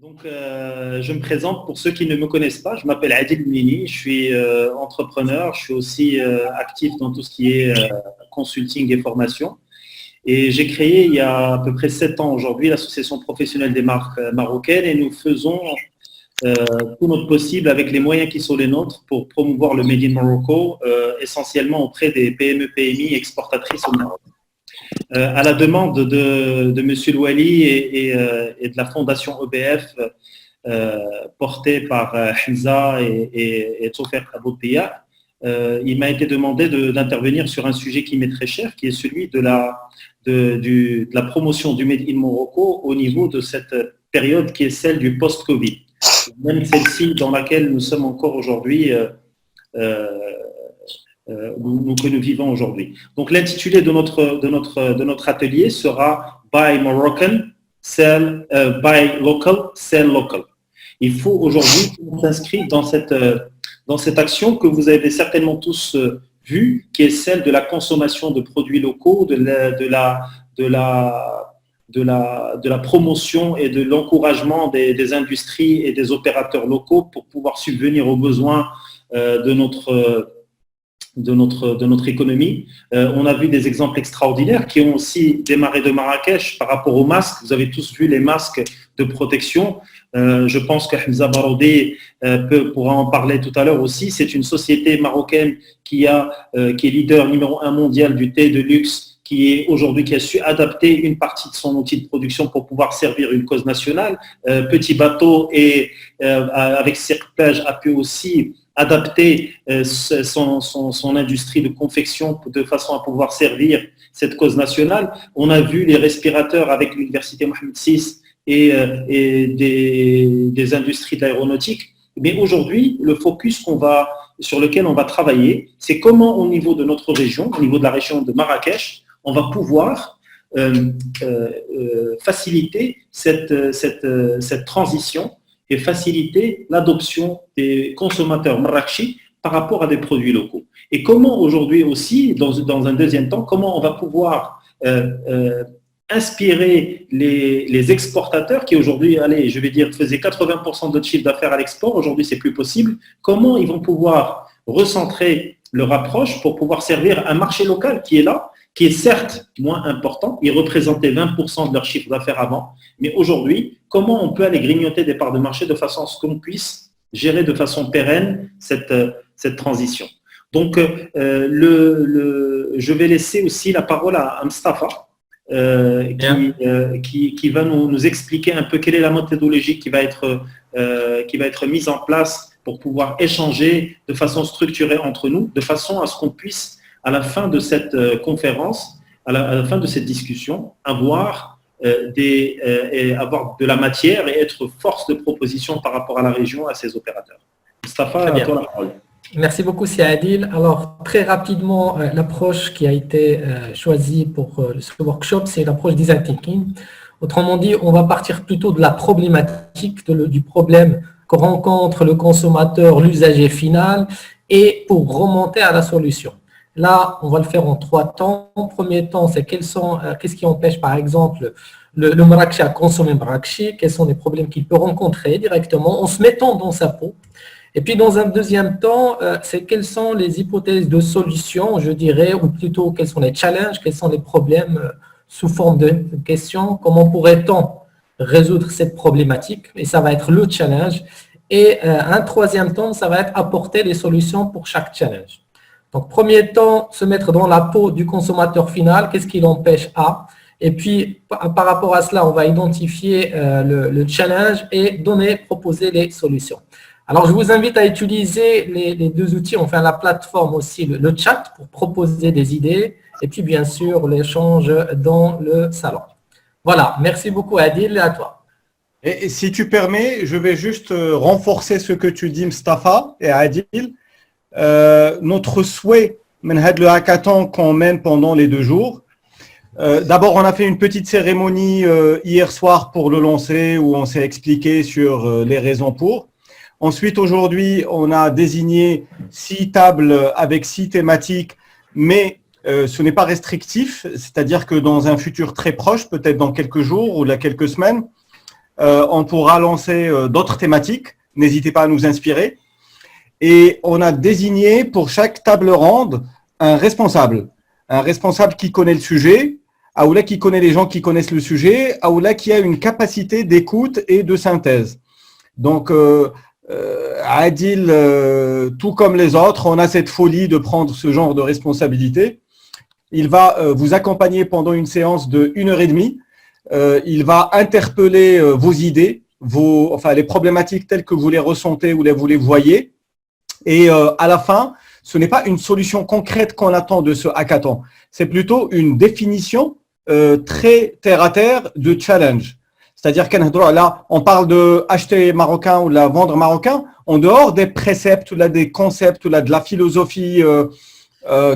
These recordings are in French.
Je me présente pour ceux qui ne me connaissent pas. Je m'appelle Adil Mini, je suis entrepreneur, je suis aussi actif dans tout ce qui est consulting et formation. Et j'ai créé il y a à peu près 7 ans aujourd'hui l'Association professionnelle des marques marocaines et nous faisons tout notre possible avec les moyens qui sont les nôtres pour promouvoir le Made in Morocco, essentiellement auprès des PME, PMI exportatrices au Maroc. À la demande de M. Louali et de la fondation EBF portée par Hamza et Tsofer Aboubia, il m'a été demandé d'intervenir sur un sujet qui m'est très cher, qui est celui de la promotion du Made in Morocco au niveau de cette période qui est celle du post-Covid, même celle-ci dans laquelle nous sommes encore aujourd'hui, que nous vivons aujourd'hui. Donc l'intitulé de notre atelier sera Buy Moroccan, Buy Local, Sell Local. Il faut aujourd'hui qu'on s'inscrive dans cette action que vous avez certainement tous vue, qui est celle de la consommation de produits locaux, de la promotion et de l'encouragement des industries et des opérateurs locaux pour pouvoir subvenir aux besoins de notre économie. On a vu des exemples extraordinaires qui ont aussi démarré de Marrakech par rapport aux masques. Vous avez tous vu les masques de protection. Je pense que Hamza Baroudi pourra en parler tout à l'heure aussi. C'est une société marocaine qui est leader numéro 1 mondial du thé de luxe, qui a su adapter une partie de son outil de production pour pouvoir servir une cause nationale. Petit Bateau avec Cirque-Plage a pu aussi adapter son industrie de confection de façon à pouvoir servir cette cause nationale. On a vu les respirateurs avec l'université Mohamed VI et des industries de l'aéronautique. Mais aujourd'hui, le focus sur lequel on va travailler, c'est comment au niveau de notre région, au niveau de la région de Marrakech, on va pouvoir faciliter cette transition et faciliter l'adoption des consommateurs marrakechis par rapport à des produits locaux. Et comment aujourd'hui aussi, dans un deuxième temps, comment on va pouvoir inspirer les exportateurs qui aujourd'hui, je vais dire, faisaient 80% de notre chiffre d'affaires à l'export, aujourd'hui c'est plus possible, comment ils vont pouvoir recentrer leur approche pour pouvoir servir un marché local qui est là, qui est certes moins important, ils représentaient 20% de leur chiffre d'affaires avant, mais aujourd'hui, comment on peut aller grignoter des parts de marché de façon à ce qu'on puisse gérer de façon pérenne cette transition. Donc, je vais laisser aussi la parole à Mustafa, qui va nous expliquer un peu quelle est la méthodologie qui va être mise en place pour pouvoir échanger de façon structurée entre nous, de façon à ce qu'on puisse, à la fin de cette conférence, à la fin de cette discussion, avoir de la matière et être force de proposition par rapport à la région, à ses opérateurs. Mustafa, à toi la parole. Merci beaucoup, Adil. Alors, très rapidement, l'approche qui a été choisie pour ce workshop, c'est l'approche design thinking. Autrement dit, on va partir plutôt de la problématique, du problème que rencontre le consommateur, l'usager final, et pour remonter à la solution. Là, on va le faire en 3 temps. Premier temps, c'est qu'est-ce qui empêche, par exemple, le Marrakech à consommer Marrakech, quels sont les problèmes qu'il peut rencontrer directement en se mettant dans sa peau. Et puis, dans un deuxième temps, c'est quelles sont les hypothèses de solutions, je dirais, ou plutôt quels sont les challenges, quels sont les problèmes sous forme de questions, comment pourrait-on résoudre cette problématique, et ça va être le challenge. Et un troisième temps, ça va être apporter les solutions pour chaque challenge. Donc, premier temps, se mettre dans la peau du consommateur final, qu'est-ce qui l'empêche à. Et puis, par rapport à cela, on va identifier le challenge et proposer les solutions. Alors, je vous invite à utiliser les 2 outils, enfin la plateforme aussi, le chat pour proposer des idées et puis bien sûr l'échange dans le salon. Voilà, merci beaucoup Adil et à toi. Et si tu permets, je vais juste renforcer ce que tu dis Mustafa et Adil. Notre souhait, le hackathon qu'on mène pendant les 2 jours. D'abord, on a fait une petite cérémonie hier soir pour le lancer où on s'est expliqué sur les raisons pour. Ensuite, aujourd'hui, on a désigné 6 tables avec 6 thématiques, mais ce n'est pas restrictif, c'est-à-dire que dans un futur très proche, peut-être dans quelques jours ou là quelques semaines, On pourra lancer d'autres thématiques. N'hésitez pas à nous inspirer. Et on a désigné pour chaque table ronde un responsable qui connaît le sujet, Aoula qui connaît les gens qui connaissent le sujet, Aoula qui a une capacité d'écoute et de synthèse. Donc, Adil, tout comme les autres, on a cette folie de prendre ce genre de responsabilité. Il va vous accompagner pendant une séance de 1h30. Il va interpeller vos idées, les problématiques telles que vous les ressentez ou vous les voyez. Et à la fin, ce n'est pas une solution concrète qu'on attend de ce hackathon. C'est plutôt une définition très terre-à-terre de challenge. C'est-à-dire là, on parle de acheter marocain ou de vendre marocain en dehors des préceptes ou des concepts ou de la philosophie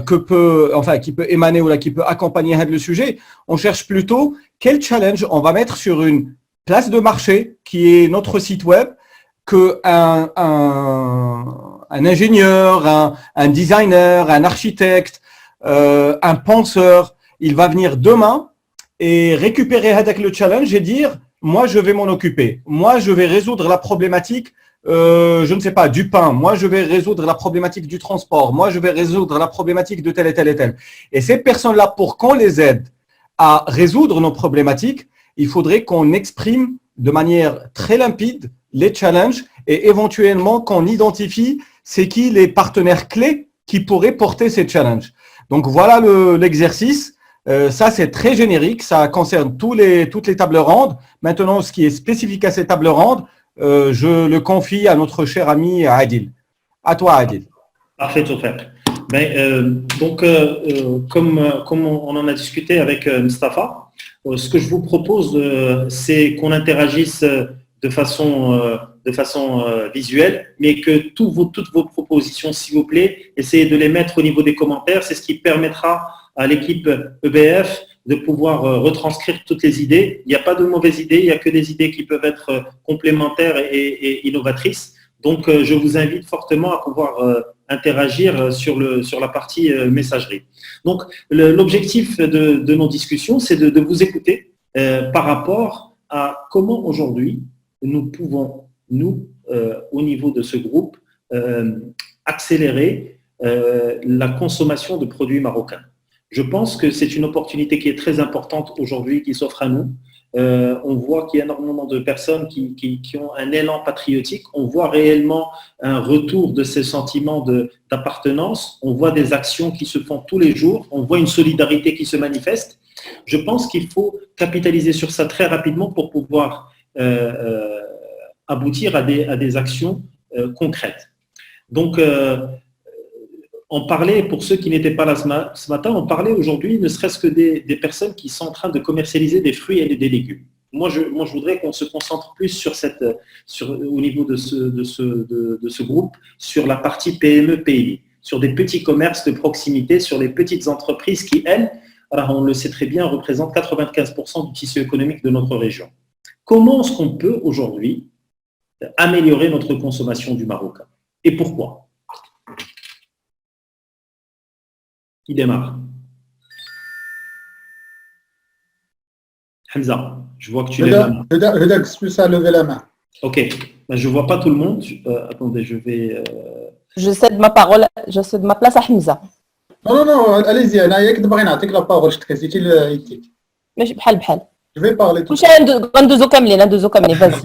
qui peut émaner ou qui peut accompagner le sujet. On cherche plutôt quel challenge on va mettre sur une place de marché qui est notre site web qu'un ingénieur, un designer, un architecte, un penseur, il va venir demain et récupérer avec le challenge et dire moi je vais m'en occuper, moi je vais résoudre la problématique je ne sais pas, du pain, moi je vais résoudre la problématique du transport, moi je vais résoudre la problématique de tel et tel et tel. Et ces personnes-là, pour qu'on les aide à résoudre nos problématiques, il faudrait qu'on exprime de manière très limpide les challenges et éventuellement qu'on identifie c'est qui les partenaires clés qui pourraient porter ces challenges. Donc voilà l'exercice. Ça, c'est très générique, ça concerne toutes les tables rondes. Maintenant, ce qui est spécifique à ces tables rondes, je le confie à notre cher ami Adil. À toi, Adil. Parfait, Tofek. Comme on en a discuté avec Mustapha, ce que je vous propose, c'est qu'on interagisse de façon visuelle, mais que toutes vos propositions, s'il vous plaît, essayez de les mettre au niveau des commentaires. C'est ce qui permettra à l'équipe EBF de pouvoir retranscrire toutes les idées. Il n'y a pas de mauvaises idées, il n'y a que des idées qui peuvent être complémentaires et innovatrices. Donc, je vous invite fortement à pouvoir interagir sur la partie messagerie. Donc, l'objectif de nos discussions, c'est de vous écouter par rapport à comment aujourd'hui nous pouvons, au niveau de ce groupe, accélérer la consommation de produits marocains. Je pense que c'est une opportunité qui est très importante aujourd'hui qui s'offre à nous. On voit qu'il y a énormément de personnes qui ont un élan patriotique. On voit réellement un retour de ces sentiments d'appartenance. On voit des actions qui se font tous les jours. On voit une solidarité qui se manifeste. Je pense qu'il faut capitaliser sur ça très rapidement pour pouvoir aboutir à des actions concrètes. Donc, on parlait, pour ceux qui n'étaient pas là ce matin, on parlait aujourd'hui ne serait-ce que des personnes qui sont en train de commercialiser des fruits et des légumes. Moi, je voudrais qu'on se concentre plus au niveau de ce groupe, sur la partie PME-PMI, sur des petits commerces de proximité, sur les petites entreprises qui, elles, alors on le sait très bien, représentent 95% du tissu économique de notre région. Comment est-ce qu'on peut aujourd'hui améliorer notre consommation du marocain? Et pourquoi? Qui démarre? Hamza, je vois que tu lèves la main. Je plus à lever la main. Ok, je ne vois pas tout le monde. Attendez, je vais… Je cède ma parole, je cède ma place à Hamza. Non, allez-y, la parole, je ماشي بحال. Je vais parler tout واش ندوزو كاملين vas-y.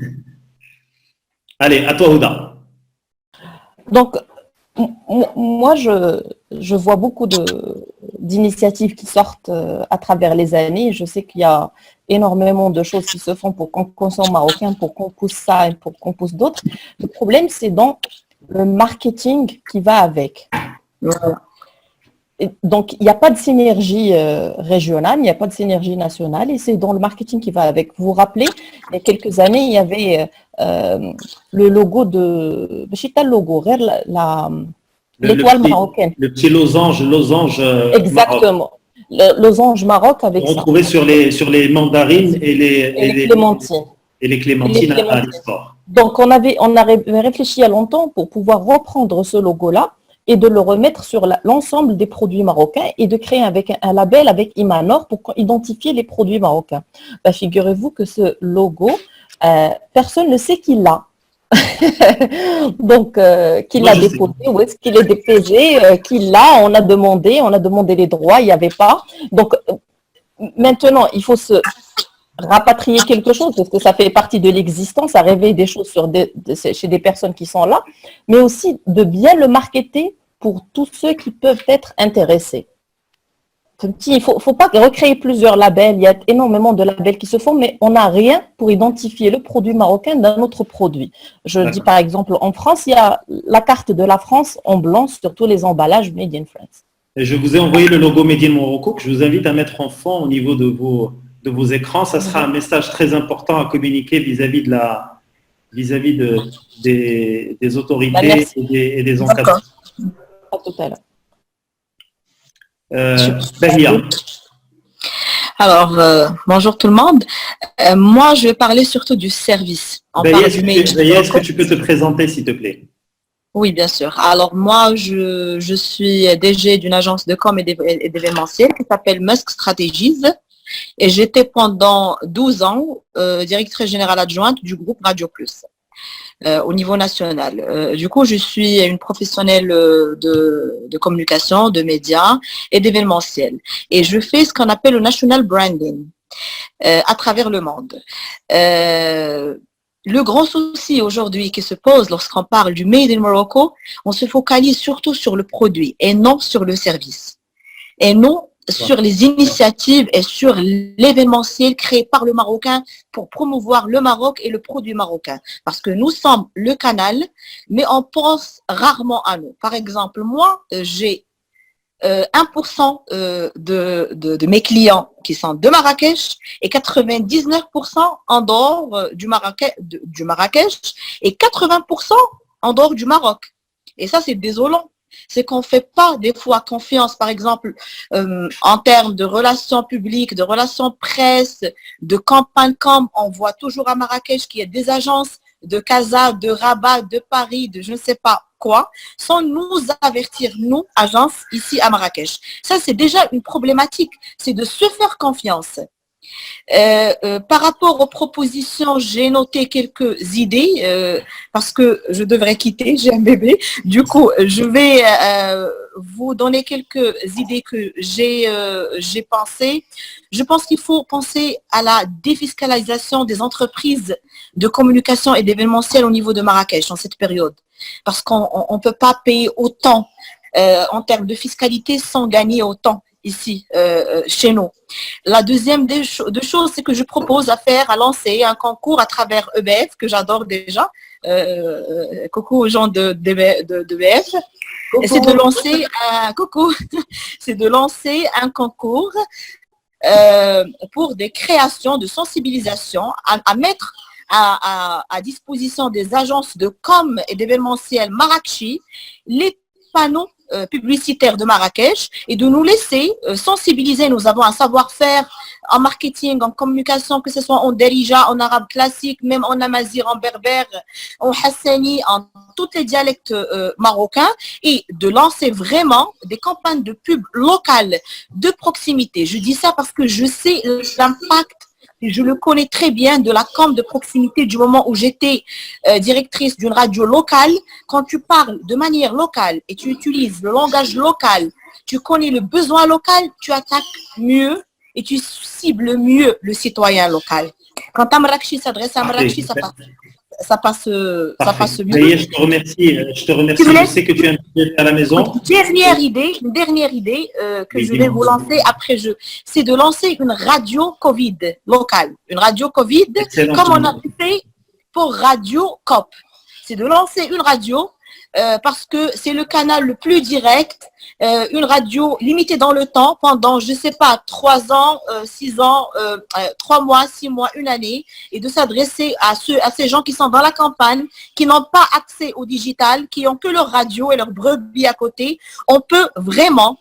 Allez, à toi, Ouda. Donc, moi, je vois beaucoup d'initiatives qui sortent à travers les années. Je sais qu'il y a énormément de choses qui se font pour qu'on consomme marocain, pour qu'on pousse ça et pour qu'on pousse d'autres. Le problème, c'est dans le marketing qui va avec. Et donc, il n'y a pas de synergie régionale, il n'y a pas de synergie nationale et c'est dans le marketing qui va avec. Vous vous rappelez, il y a quelques années, il y avait le logo de… le logo, l'étoile marocaine. Le petit losange Exactement. Maroc. Le losange Maroc avec ça. On trouvait sur les mandarines et les clémentines. Et les clémentines à l'export. Donc, on avait réfléchi il y a longtemps pour pouvoir reprendre ce logo-là et de le remettre sur l'ensemble des produits marocains et de créer avec un label avec Imanor pour identifier les produits marocains. Figurez-vous que ce logo personne ne sait qui l'a. Donc, qui Moi, l'a je sais. déposé, où est-ce qu'il est déposé, qui l'a, on a demandé les droits, il n'y avait pas. Donc, maintenant, il faut se rapatrier quelque chose, parce que ça fait partie de l'existence, ça réveille des choses chez des personnes qui sont là, mais aussi de bien le marketer pour tous ceux qui peuvent être intéressés. Il ne faut pas recréer plusieurs labels, il y a énormément de labels qui se font, mais on n'a rien pour identifier le produit marocain d'un autre produit. Je dis par exemple, en France, il y a la carte de la France en blanc sur tous les emballages Made in France. Et je vous ai envoyé le logo Made in Morocco que je vous invite à mettre en fond au niveau de vos écrans. Ça sera un message très important à communiquer vis-à-vis des autorités et des encadrants. À tout à l'heure. Bahia. Alors, bonjour tout le monde. Moi, je vais parler surtout du service. Bahia, est-ce que tu peux te présenter, s'il te plaît? Oui, bien sûr. Alors, moi, je suis DG d'une agence de com et d'événementiel qui s'appelle Musk Strategies. Et j'étais pendant 12 ans directrice générale adjointe du groupe Radio Plus au niveau national. Du coup, je suis une professionnelle de communication, de médias et d'événementiel. Et je fais ce qu'on appelle le national branding à travers le monde. Le grand souci aujourd'hui qui se pose lorsqu'on parle du Made in Morocco, on se focalise surtout sur le produit et non sur le service. Et non sur les initiatives et sur l'événementiel créé par le Marocain pour promouvoir le Maroc et le produit marocain. Parce que nous sommes le canal, mais on pense rarement à nous. Par exemple, moi, j'ai 1% de mes clients qui sont de Marrakech et 99% en dehors du Marrakech et 80% en dehors du Maroc. Et ça, c'est désolant. C'est qu'on ne fait pas des fois confiance, par exemple, en termes de relations publiques, de relations presse, de campagne com. On voit toujours à Marrakech qu'il y a des agences de Casa, de Rabat, de Paris, de je ne sais pas quoi, sans nous avertir, nous, agences, ici à Marrakech. Ça, c'est déjà une problématique, c'est de se faire confiance. Par rapport aux propositions, j'ai noté quelques idées parce que je devrais quitter, j'ai un bébé. Du coup, je vais vous donner quelques idées que j'ai pensées. Je pense qu'il faut penser à la défiscalisation des entreprises de communication et d'événementiel au niveau de Marrakech en cette période. Parce qu'on ne peut pas payer autant en termes de fiscalité sans gagner autant ici, chez nous. La deuxième des choses, c'est que je propose à lancer un concours à travers EBF, que j'adore déjà. Coucou aux gens d'EBF. Et c'est de lancer un concours pour des créations de sensibilisation à mettre à disposition des agences de com et d'événementiel Marrakchi les panneaux publicitaires de Marrakech et de nous laisser sensibiliser. Nous avons un savoir-faire en marketing, en communication, que ce soit en derija, en arabe classique, même en amazigh, en berbère, en hassani, en tous les dialectes marocains, et de lancer vraiment des campagnes de pub locales de proximité. Je dis ça parce que je sais l'impact. Je le connais très bien de la com de proximité du moment où j'étais directrice d'une radio locale. Quand tu parles de manière locale et tu utilises le langage local, tu connais le besoin local, tu attaques mieux et tu cibles mieux le citoyen local. Quand Marrakchi s'adresse à Marrakchi, ça passe mieux. Je te remercie. Je sais que tu es à la maison. Une dernière idée que je vais vous lancer après c'est de lancer une radio Covid locale. Une radio Covid, comme on a fait pour Radio COP. C'est de lancer une radio parce que c'est le canal le plus direct, une radio limitée dans le temps pendant, je ne sais pas, 3 ans, 6 ans, 3 mois, 6 mois, une année, et de s'adresser à ces gens qui sont dans la campagne, qui n'ont pas accès au digital, qui ont que leur radio et leur brebis à côté. On peut vraiment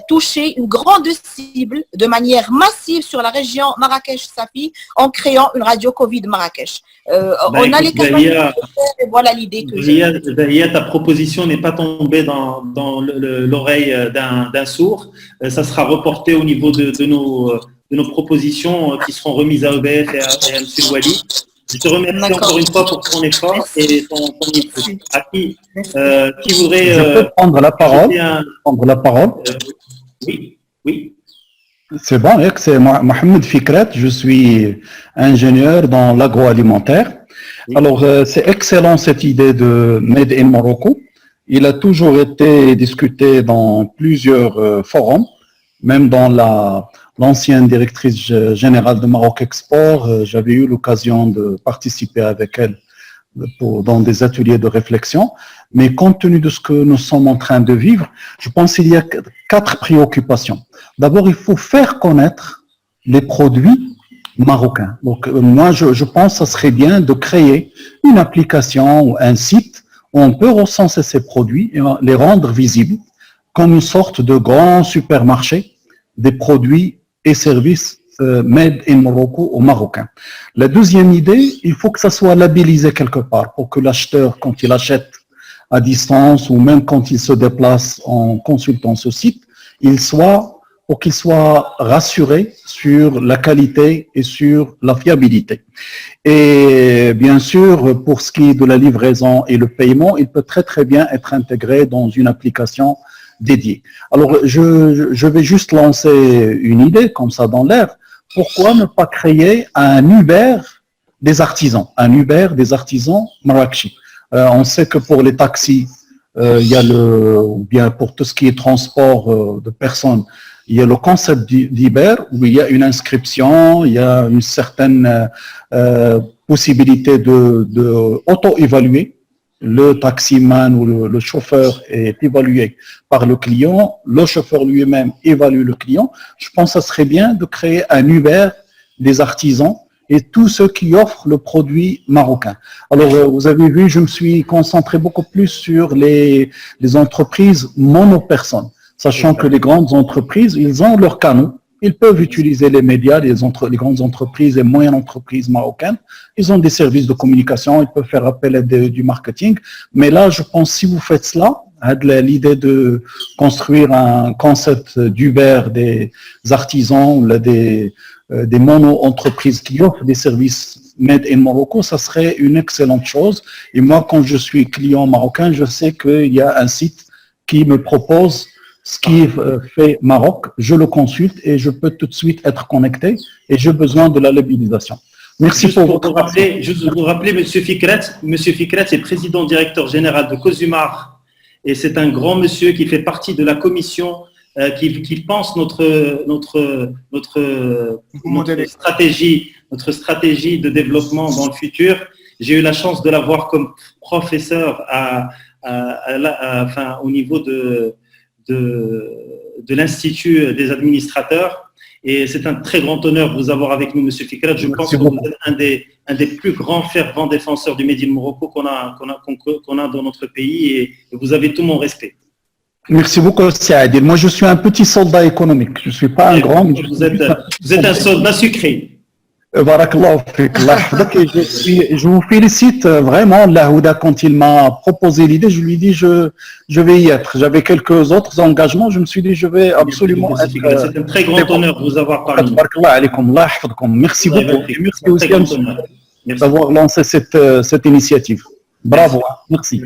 toucher une grande cible de manière massive sur la région Marrakech-Safi en créant une radio Covid Marrakech. On a les capacités, voilà l'idée que j'ai. Ta proposition n'est pas tombée dans l'oreille d'un sourd. Ça sera reporté au niveau de nos propositions qui seront remises à EBF et à M. Wali. Je te remercie D'accord. encore une fois pour ton effort et ton input. Qui voudrait Je peux prendre la parole. Oui, oui. C'est bon, c'est Mohamed Fikret, je suis ingénieur dans l'agroalimentaire. Oui. Alors, c'est excellent cette idée de Made in Morocco. Il a toujours été discuté dans plusieurs forums, même dans l'ancienne directrice générale de Maroc Export. J'avais eu l'occasion de participer avec elle dans des ateliers de réflexion. Mais compte tenu de ce que nous sommes en train de vivre, je pense qu'il y a 4 préoccupations. D'abord, il faut faire connaître les produits marocains. Donc, moi, je pense que ce serait bien de créer une application ou un site où on peut recenser ces produits et les rendre visibles comme une sorte de grand supermarché des produits et services made in Morocco aux Marocains. La deuxième idée, il faut que ça soit labellisé quelque part pour que l'acheteur, quand il achète à distance ou même quand il se déplace en consultant ce site, pour qu'il soit rassuré sur la qualité et sur la fiabilité. Et bien sûr, pour ce qui est de la livraison et le paiement, il peut très très bien être intégré dans une application dédiée. Alors, je vais juste lancer une idée comme ça dans l'air. Pourquoi ne pas créer un Uber des artisans, marrakechis? On sait que pour les taxis, il y a ou bien pour tout ce qui est transport de personnes, il y a le concept d'Uber où il y a une inscription, il y a une certaine possibilité de auto-évaluer. Le taximan ou le chauffeur est évalué par le client, le chauffeur lui-même évalue le client. Je pense que ce serait bien de créer un Uber des artisans et tous ceux qui offrent le produit marocain. Alors, vous avez vu, je me suis concentré beaucoup plus sur les entreprises monopersonnes, sachant que les grandes entreprises, ils ont leurs canaux. Ils peuvent utiliser les médias, les grandes entreprises et moyennes entreprises marocaines. Ils ont des services de communication, ils peuvent faire appel à du marketing. Mais là, je pense, si vous faites cela, l'idée de construire un concept d'Uber des artisans ou des mono-entreprises qui offrent des services made in Morocco, ça serait une excellente chose. Et moi, quand je suis client marocain, je sais qu'il y a un site qui me propose ce qui fait Maroc, je le consulte et je peux tout de suite être connecté et j'ai besoin de la labellisation. Merci pour votre rappeler. Juste vous rappeler, Monsieur Fikret. Monsieur Fikret est président directeur général de Cosumar et c'est un grand monsieur qui fait partie de la commission qui pense notre stratégie de développement dans le futur. J'ai eu la chance de l'avoir comme professeur au niveau de l'Institut des administrateurs. Et c'est un très grand honneur de vous avoir avec nous, Monsieur Fikret. Je pense que vous êtes un des plus grands fervents défenseurs du Made in Morocco qu'on a dans notre pays et vous avez tout mon respect. Merci beaucoup, Saadil. Moi, je suis un petit soldat économique. Je ne suis pas un grand, mais vous êtes un soldat sucré. Barakallahu fik. Je vous félicite vraiment, Lahouda, quand il m'a proposé l'idée, je lui ai dit je vais y être. J'avais quelques autres engagements, je me suis dit je vais absolument être. C'est un très grand honneur de vous avoir parlé. Merci beaucoup. Merci aussi d'avoir lancé cette initiative. Bravo. Merci.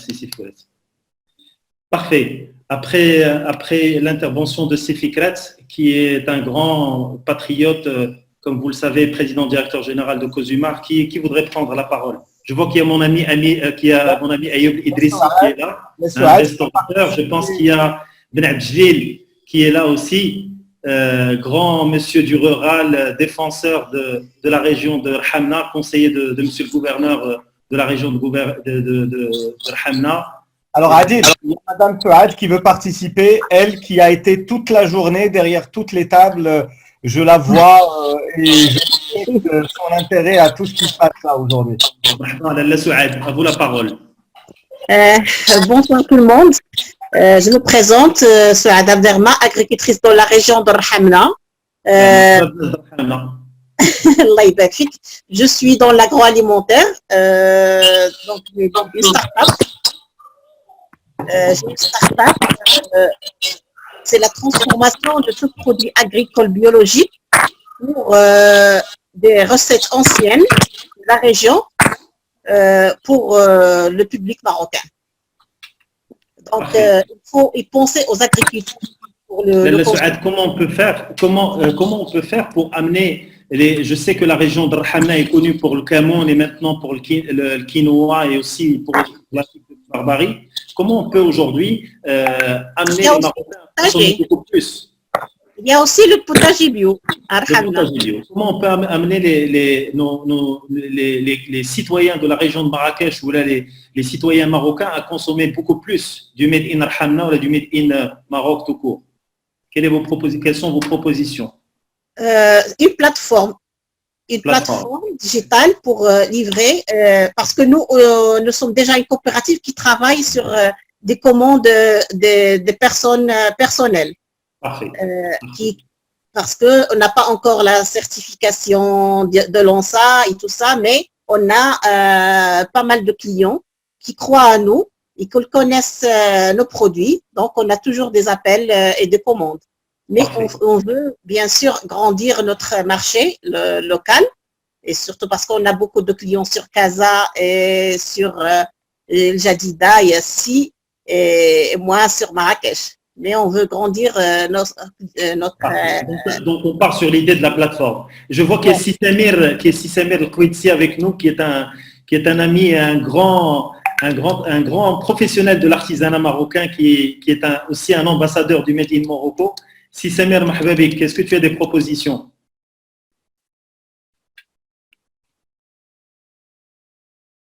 Sifouret. Parfait. Après l'intervention de Fikret, qui est un grand patriote, comme vous le savez, président directeur général de Cosumar, qui voudrait prendre la parole? Je vois qu'il y a mon ami Ayoub Idrissi qui est là, un restaurateur. Je pense qu'il y a Ben Abdjlil qui est là aussi, grand monsieur du rural, défenseur de la région de Hamna, conseiller de monsieur le gouverneur de la région de Hamna. Alors Adil, il y a Madame Touad qui veut participer, elle qui a été toute la journée derrière toutes les tables. Je la vois et je sais son intérêt à tout ce qui se passe là aujourd'hui. À vous la parole. Bonsoir tout le monde. Je me présente, Souad Abderma, agricultrice dans la région de Hamna. Je suis dans l'agroalimentaire, donc une start-up. J'ai une start-up. C'est la transformation de tout produit agricole biologique pour des recettes anciennes la région pour le public marocain. Donc, il faut y penser aux agriculteurs. Pour comment on peut faire pour amener je sais que la région de Rahana est connue pour le Cameroun et maintenant pour le quinoa et aussi pour la barbarie. Comment on peut aujourd'hui amener les Marocains à consommer beaucoup plus? Il y a aussi le potager bio à Rahana. Comment on peut amener les citoyens de la région de Marrakech ou là, les citoyens marocains à consommer beaucoup plus du Made in Rahana ou du Made in Maroc tout court? Quelles sont vos propositions? Une plateforme digitale pour livrer, parce que nous sommes déjà une coopérative qui travaille sur des commandes des personnes personnelles. Parfait. Parce qu'on n'a pas encore la certification de l'ONSA et tout ça, mais on a pas mal de clients qui croient à nous et qui connaissent nos produits. Donc, on a toujours des appels et des commandes. Mais on veut bien sûr grandir notre marché local, et surtout parce qu'on a beaucoup de clients sur Casa et sur El Jadida et Assi, et moi sur Marrakech. Mais on veut grandir notre... Donc, on part sur l'idée de la plateforme. Je vois qu'il y a Sissamir El-Kouitsi avec nous, qui est un ami et un grand professionnel de l'artisanat marocain, qui est aussi un ambassadeur du Made in Morocco. Sissamir Mahbabik, est-ce que tu as des propositions?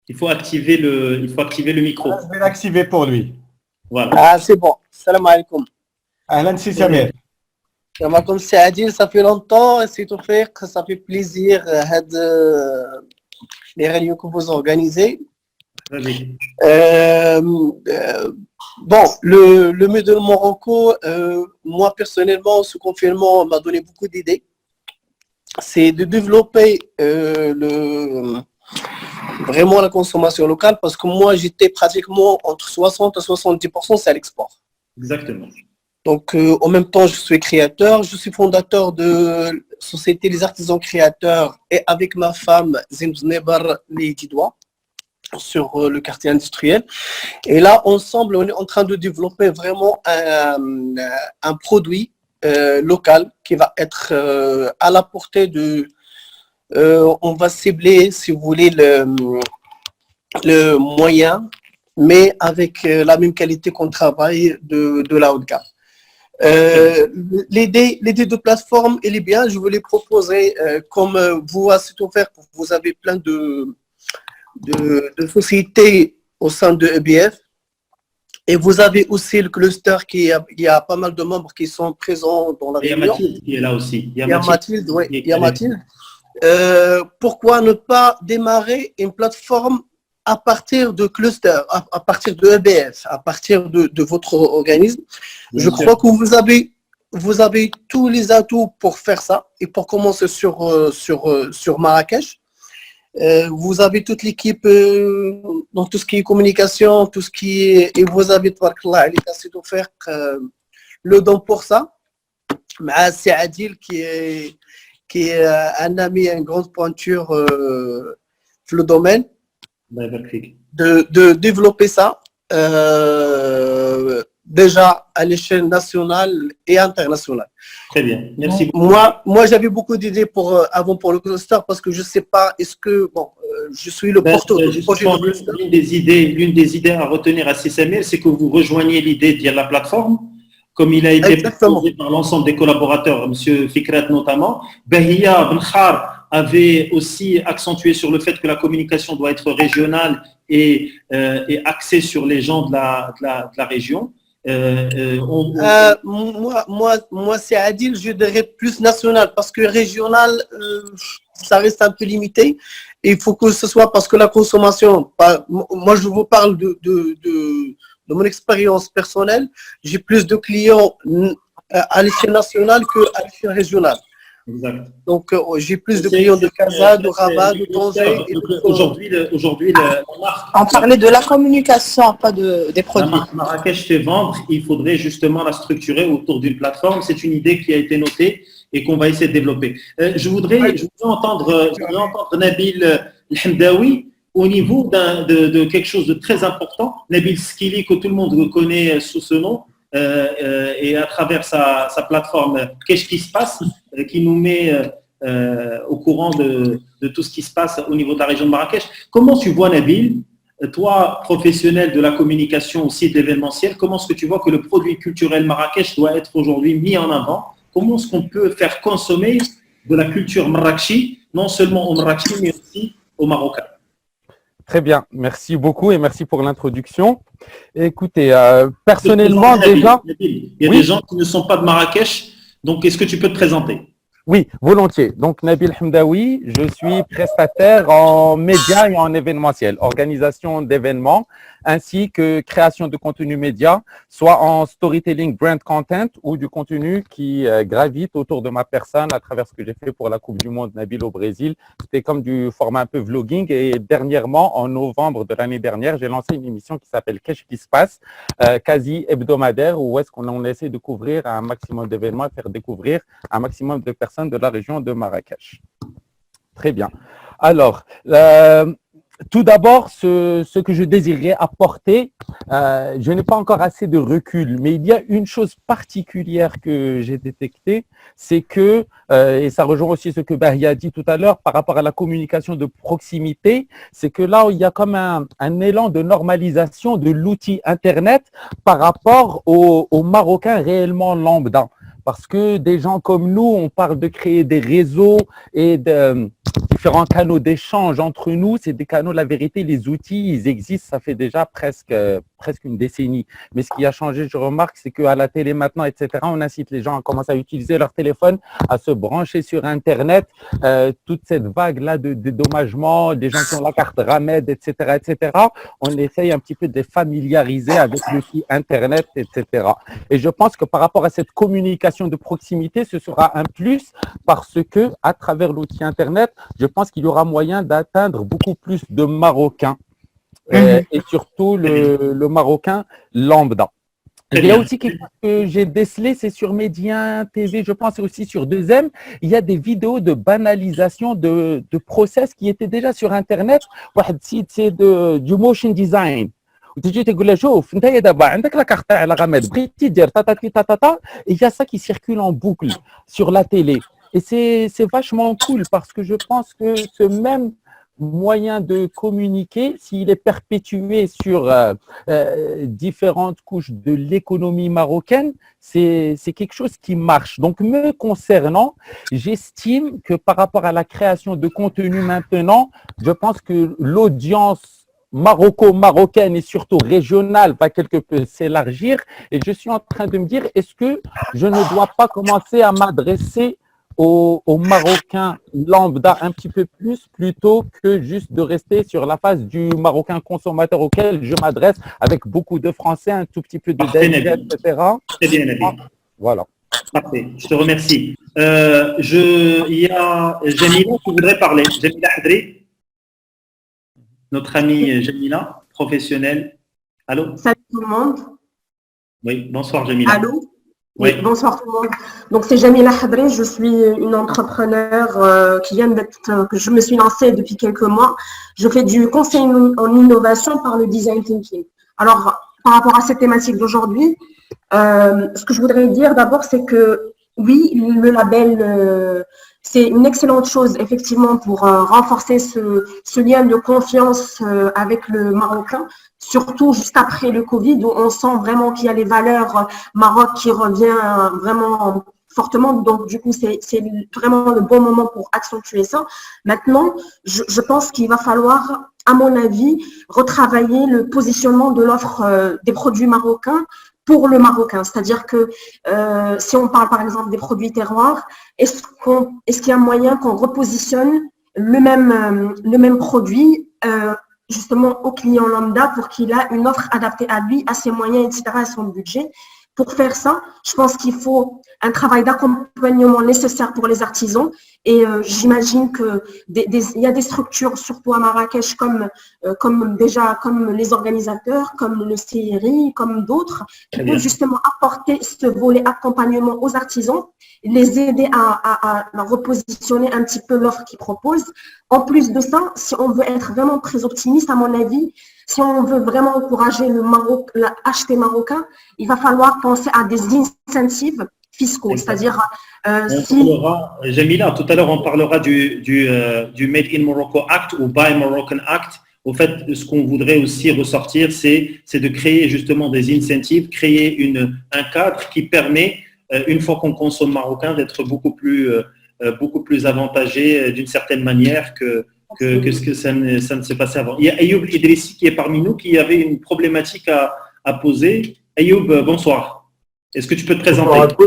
Il faut activer le micro. Je vais l'activer pour lui. Voilà. Ah, c'est bon. Salam alaikum. Ahlan Sissamir. Comme c'est Adil, ça fait longtemps, c'est tout fait, ça fait plaisir les réunions que vous organisez. Bon, le Made in Morocco, moi personnellement, ce confinement m'a donné beaucoup d'idées. C'est de développer vraiment la consommation locale, parce que moi j'étais pratiquement entre 60 à 70%, c'est à l'export. Exactement. Donc en même temps, je suis créateur, je suis fondateur de Société Les Artisans Créateurs, et avec ma femme Zemznebar Leididoua, sur le quartier industriel. Et là, ensemble, on est en train de développer vraiment un produit local qui va être à la portée de... on va cibler, si vous voulez, le moyen, mais avec la même qualité qu'on travaille de la haute gamme. L'idée de plateforme, elle est bien. Je voulais proposer, comme vous, à cet offert, vous avez plein de sociétés au sein de EBF, et vous avez aussi le cluster il y a pas mal de membres qui sont présents dans la réunion. Il y a Mathilde qui est là aussi. Il y a Mathilde, oui, il y a Mathilde. Pourquoi ne pas démarrer une plateforme à partir de cluster, à partir de EBF, à partir de votre organisme? Je crois que vous avez tous les atouts pour faire ça et pour commencer sur Marrakech. Vous avez toute l'équipe dans tout ce qui est communication, tout ce qui est, et vous avez c'est offert le don pour ça. Mais c'est Adil qui est un ami, une grande pointure dans le domaine, de développer ça déjà à l'échelle nationale et internationale. Très bien, merci beaucoup. Moi j'avais beaucoup d'idées avant pour le cluster, parce que je ne sais pas, est-ce que, je suis le porteur du projet de cluster. L'une des idées à retenir à Sissamir, c'est que vous rejoignez l'idée de la plateforme, comme il a été proposé par l'ensemble des collaborateurs, M. Fikret notamment. Bahia Benkhar avait aussi accentué sur le fait que la communication doit être régionale et axée sur les gens de la région. Moi c'est Adil, je dirais plus national, parce que régional, ça reste un peu limité. Et il faut que ce soit, parce que la consommation, moi je vous parle de mon expérience personnelle, j'ai plus de clients à l'échelle nationale qu'à l'échelle régionale. Exact. Donc j'ai plus de clients de Casa, de Rabat, de Tanger. Aujourd'hui, on parlait de la communication, pas des produits. Marrakech fait vendre, il faudrait justement la structurer autour d'une plateforme. C'est une idée qui a été notée et qu'on va essayer de développer. Je voudrais entendre Nabil Hamdaoui au niveau de quelque chose de très important. Nabil Skili, que tout le monde connaît sous ce nom, et à travers sa plateforme Qu'est-ce qui se passe, qui nous met au courant de tout ce qui se passe au niveau de la région de Marrakech. Comment tu vois, Nabil, toi, professionnel de la communication aussi de l'événementiel, comment est-ce que tu vois que le produit culturel Marrakech doit être aujourd'hui mis en avant? Comment est-ce qu'on peut faire consommer de la culture marrakchi, non seulement au Marrakech, mais aussi au Marocain? Très bien, merci beaucoup et merci pour l'introduction. Écoutez, personnellement déjà… Il y a des gens qui ne sont pas de Marrakech, donc est-ce que tu peux te présenter? Oui, volontiers. Donc, Nabil Hamdaoui, je suis prestataire en médias et en événementiel, organisation d'événements, ainsi que création de contenu média, soit en storytelling brand content ou du contenu qui gravite autour de ma personne à travers ce que j'ai fait pour la Coupe du Monde Nabil au Brésil. C'était comme du format un peu vlogging et dernièrement, en novembre de l'année dernière, j'ai lancé une émission qui s'appelle Qu'est-ce qui se passe, quasi hebdomadaire, où est-ce qu'on essaie de couvrir un maximum d'événements et faire découvrir un maximum de personnes de la région de Marrakech. Très bien. Alors, tout d'abord, ce que je désirais apporter, je n'ai pas encore assez de recul, mais il y a une chose particulière que j'ai détectée, c'est que, et ça rejoint aussi ce que Bahia a dit tout à l'heure par rapport à la communication de proximité, c'est que là, il y a comme un élan de normalisation de l'outil Internet par rapport aux Marocains réellement lambda. Parce que des gens comme nous, on parle de créer des réseaux et de différents canaux d'échange entre nous. C'est des canaux, la vérité, les outils, ils existent, ça fait déjà presque une décennie. Mais ce qui a changé, je remarque, c'est qu'à la télé maintenant, etc., on incite les gens à commencer à utiliser leur téléphone, à se brancher sur Internet. Toute cette vague-là de dédommagement, des gens qui ont la carte Ramed, etc., on essaye un petit peu de les familiariser avec l'outil Internet, etc. Et je pense que par rapport à cette communication de proximité, ce sera un plus parce que à travers l'outil Internet, je pense qu'il y aura moyen d'atteindre beaucoup plus de Marocains et surtout le Marocain lambda. Il y a aussi quelque chose que j'ai décelé, c'est sur Média TV, je pense, et aussi sur 2M. Il y a des vidéos de banalisation de process qui étaient déjà sur Internet. C'est du motion design. وتجي تقول له شوف انت دابا عندك لا كارت تاع الغامض بغيتي دير تاتاتي تاتاتا et il y a ça qui circule en boucle sur la télé et c'est vachement cool parce que je pense que ce même moyen de communiquer, s'il est perpétué sur différentes couches de l'économie marocaine, c'est quelque chose qui marche. Donc, me concernant, j'estime que par rapport à la création de contenu maintenant, je pense que l'audience marocaine et surtout régionale va quelque peu s'élargir et je suis en train de me dire, est-ce que je ne dois pas commencer à m'adresser aux Marocains lambda un petit peu plus plutôt que juste de rester sur la phase du Marocain consommateur auquel je m'adresse avec beaucoup de Français, un tout petit peu de Daniel, etc. Très bien, Nabil. Voilà. Parfait, je te remercie. Il y a Jamila qui voudrait parler. Jamila Hadri, notre amie Jamila, professionnelle. Allô? Salut tout le monde. Oui, bonsoir Jamila. Allô? Oui, bonsoir tout le monde. Donc c'est Jamila Hadri, je suis une entrepreneur que je me suis lancée depuis quelques mois. Je fais du conseil en innovation par le design thinking. Alors, par rapport à cette thématique d'aujourd'hui, ce que je voudrais dire d'abord, c'est que oui, le label, c'est une excellente chose, effectivement, pour renforcer ce lien de confiance avec le Marocain, surtout juste après le Covid, où on sent vraiment qu'il y a les valeurs Maroc qui revient vraiment fortement. Donc, du coup, c'est vraiment le bon moment pour accentuer ça. Maintenant, je pense qu'il va falloir, à mon avis, retravailler le positionnement de l'offre des produits marocains pour le Marocain. C'est-à-dire que si on parle par exemple des produits terroirs, est-ce qu'il y a moyen qu'on repositionne le même produit justement au client lambda pour qu'il ait une offre adaptée à lui, à ses moyens, etc., à son budget. Pour faire ça, je pense qu'il faut un travail d'accompagnement nécessaire pour les artisans Et j'imagine que il y a des structures, surtout à Marrakech, comme les organisateurs, comme le CRI, comme d'autres, qui peuvent justement apporter ce volet accompagnement aux artisans, les aider à repositionner un petit peu l'offre qu'ils proposent. En plus de ça, si on veut être vraiment très optimiste, à mon avis, si on veut vraiment encourager l'acheter marocain, il va falloir penser à des incentives fiscaux, c'est-à-dire Jamila, tout à l'heure, on parlera du Made in Morocco Act ou Buy Moroccan Act. Au fait, ce qu'on voudrait aussi ressortir, c'est de créer justement des incentives, créer un cadre qui permet, une fois qu'on consomme marocain, d'être beaucoup plus avantagé d'une certaine manière que ce que ça ne s'est passé avant. Il y a Ayoub Idrissi qui est parmi nous, qui avait une problématique à poser. Ayoub, bonsoir. Est-ce que tu peux te présenter?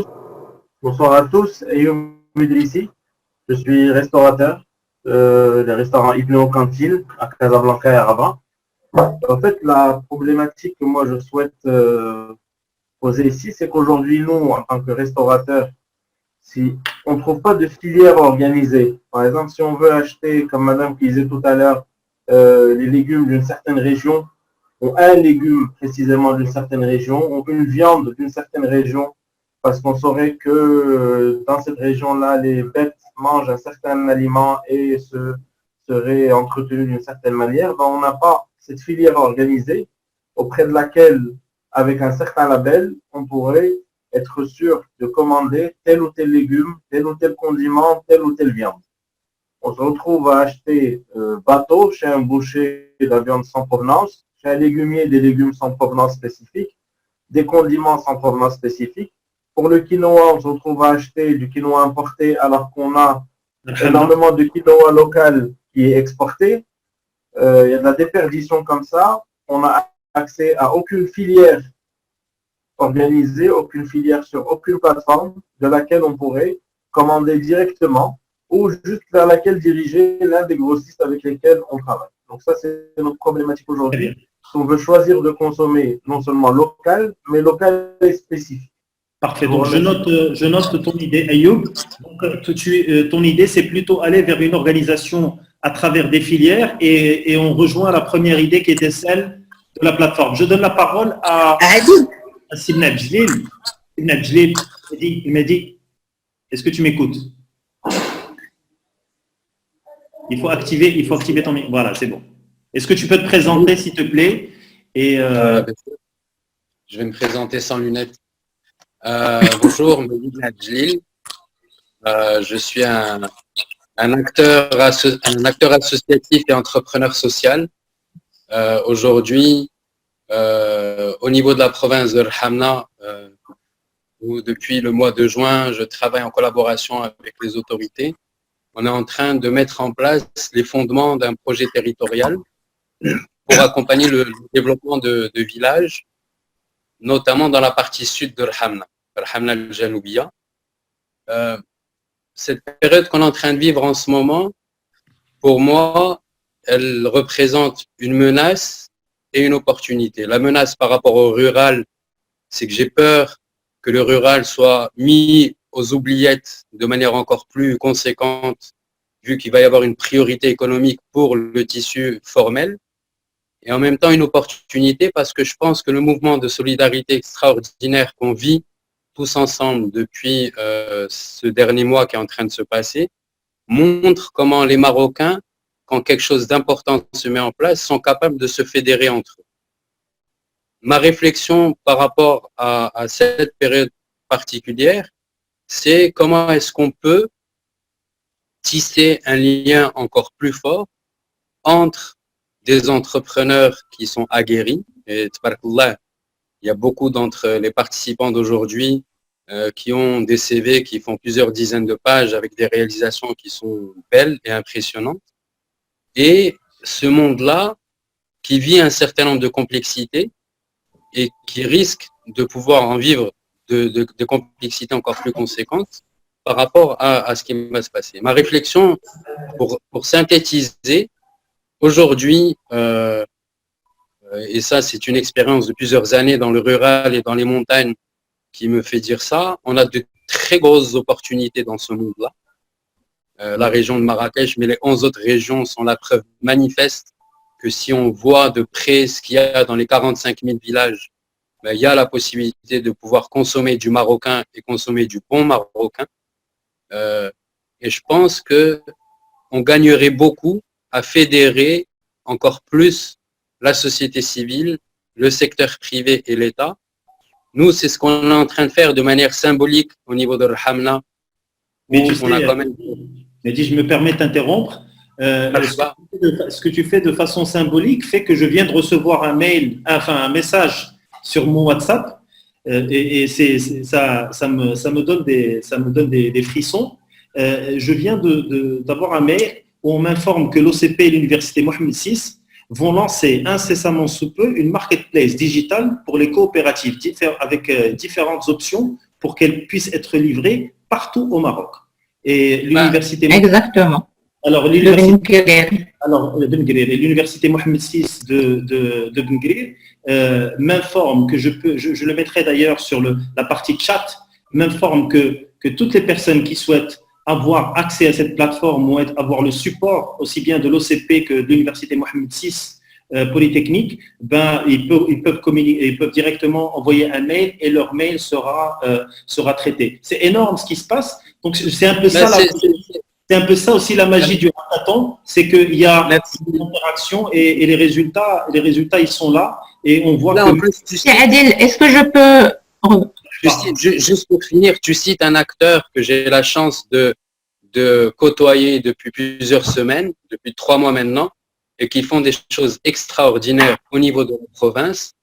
Bonsoir à tous, Ayoub Idrissi. Je suis restaurateur, des restaurants Ibn Cantine à Casablanca et à Rabat. En fait, la problématique que moi je souhaite poser ici, c'est qu'aujourd'hui, nous, en tant que restaurateurs, si on ne trouve pas de filière organisée, par exemple, si on veut acheter, comme madame qui disait tout à l'heure, les légumes d'une certaine région, ou un légume précisément d'une certaine région, ou une viande d'une certaine région, parce qu'on saurait que dans cette région-là, les bêtes mangent un certain aliment et seraient entretenues d'une certaine manière, ben on n'a pas cette filière organisée auprès de laquelle, avec un certain label, on pourrait être sûr de commander tel ou tel légume, tel ou tel condiment, telle ou telle viande. On se retrouve à acheter bateau chez un boucher de la viande sans provenance, chez un légumier des légumes sans provenance spécifique, des condiments sans provenance spécifique. Pour le quinoa, on se retrouve à acheter du quinoa importé alors qu'on a énormément de quinoa local qui est exporté. Il y a de la déperdition comme ça. On n'a accès à aucune filière organisée, aucune filière sur aucune plateforme de laquelle on pourrait commander directement ou juste vers laquelle diriger l'un des grossistes avec lesquels on travaille. Donc ça, c'est notre problématique aujourd'hui. On veut choisir de consommer non seulement local, mais local et spécifique. Parfait. Donc, je note ton idée, Ayoub. Donc, ton idée, c'est plutôt aller vers une organisation à travers des filières et on rejoint la première idée qui était celle de la plateforme. Je donne la parole à Sibna Djelil. Sibna Djelil, il m'a dit, est-ce que tu m'écoutes? Il faut activer ton micro. Voilà, c'est bon. Est-ce que tu peux te présenter, s'il te plaît? Et je vais me présenter sans lunettes. Bonjour, Sibna Djelil. Je suis un acteur associatif et entrepreneur social. Aujourd'hui, au niveau de la province de L'Hamna, où depuis le mois de juin, je travaille en collaboration avec les autorités. On est en train de mettre en place les fondements d'un projet territorial pour accompagner le développement de villages, notamment dans la partie sud de L'Hamna, L'Hamna al-Janoubiya. Cette période qu'on est en train de vivre en ce moment, pour moi, elle représente une menace et une opportunité. La menace par rapport au rural, c'est que j'ai peur que le rural soit mis aux oubliettes de manière encore plus conséquente, vu qu'il va y avoir une priorité économique pour le tissu formel. Et en même temps, une opportunité parce que je pense que le mouvement de solidarité extraordinaire qu'on vit tous ensemble depuis ce dernier mois qui est en train de se passer, montre comment les Marocains, quand quelque chose d'important se met en place, sont capables de se fédérer entre eux. Ma réflexion par rapport à cette période particulière, c'est comment est-ce qu'on peut tisser un lien encore plus fort entre des entrepreneurs qui sont aguerris, et tabarakallah, il y a beaucoup d'entre les participants d'aujourd'hui qui ont des CV qui font plusieurs dizaines de pages avec des réalisations qui sont belles et impressionnantes. Et ce monde-là, qui vit un certain nombre de complexités et qui risque de pouvoir en vivre de complexités encore plus conséquentes par rapport à ce qui va se passer. Ma réflexion, pour synthétiser, aujourd'hui, et ça c'est une expérience de plusieurs années dans le rural et dans les montagnes qui me fait dire ça, on a de très grosses opportunités dans ce monde-là. la région de Marrakech, mais les 11 autres régions sont la preuve manifeste que si on voit de près ce qu'il y a dans les 45 000 villages, il y a la possibilité de pouvoir consommer du marocain et consommer du bon marocain. Et je pense qu'on gagnerait beaucoup à fédérer encore plus la société civile, le secteur privé et l'État. Nous, c'est ce qu'on est en train de faire de manière symbolique au niveau de Rahamna. Mais tu sais, Mehdi, je me permets de t'interrompre. Ce que tu fais de façon symbolique fait que je viens de recevoir un message sur mon WhatsApp et ça me donne des frissons. Je viens d'avoir un mail où on m'informe que l'OCP et l'Université Mohammed VI vont lancer incessamment sous peu une marketplace digitale pour les coopératives avec différentes options pour qu'elles puissent être livrées partout au Maroc. Et l'université exactement. Alors l'université Mohammed VI de Bengrir m'informe que je le mettrai d'ailleurs sur la partie chat, m'informe que toutes les personnes qui souhaitent avoir accès à cette plateforme ou avoir le support aussi bien de l'OCP que de l'université Mohammed VI Polytechnique, ils peuvent communiquer, ils peuvent directement envoyer un mail et leur mail sera traité. C'est énorme ce qui se passe. Donc c'est un peu c'est un peu ça aussi la magie du hackathon, c'est qu'il y a une interaction et les résultats ils sont là et on voit que… Adil, est-ce que je peux… Juste pour finir, tu cites un acteur que j'ai la chance de côtoyer depuis plusieurs semaines, depuis 3 mois maintenant, et qui font des choses extraordinaires au niveau de la province.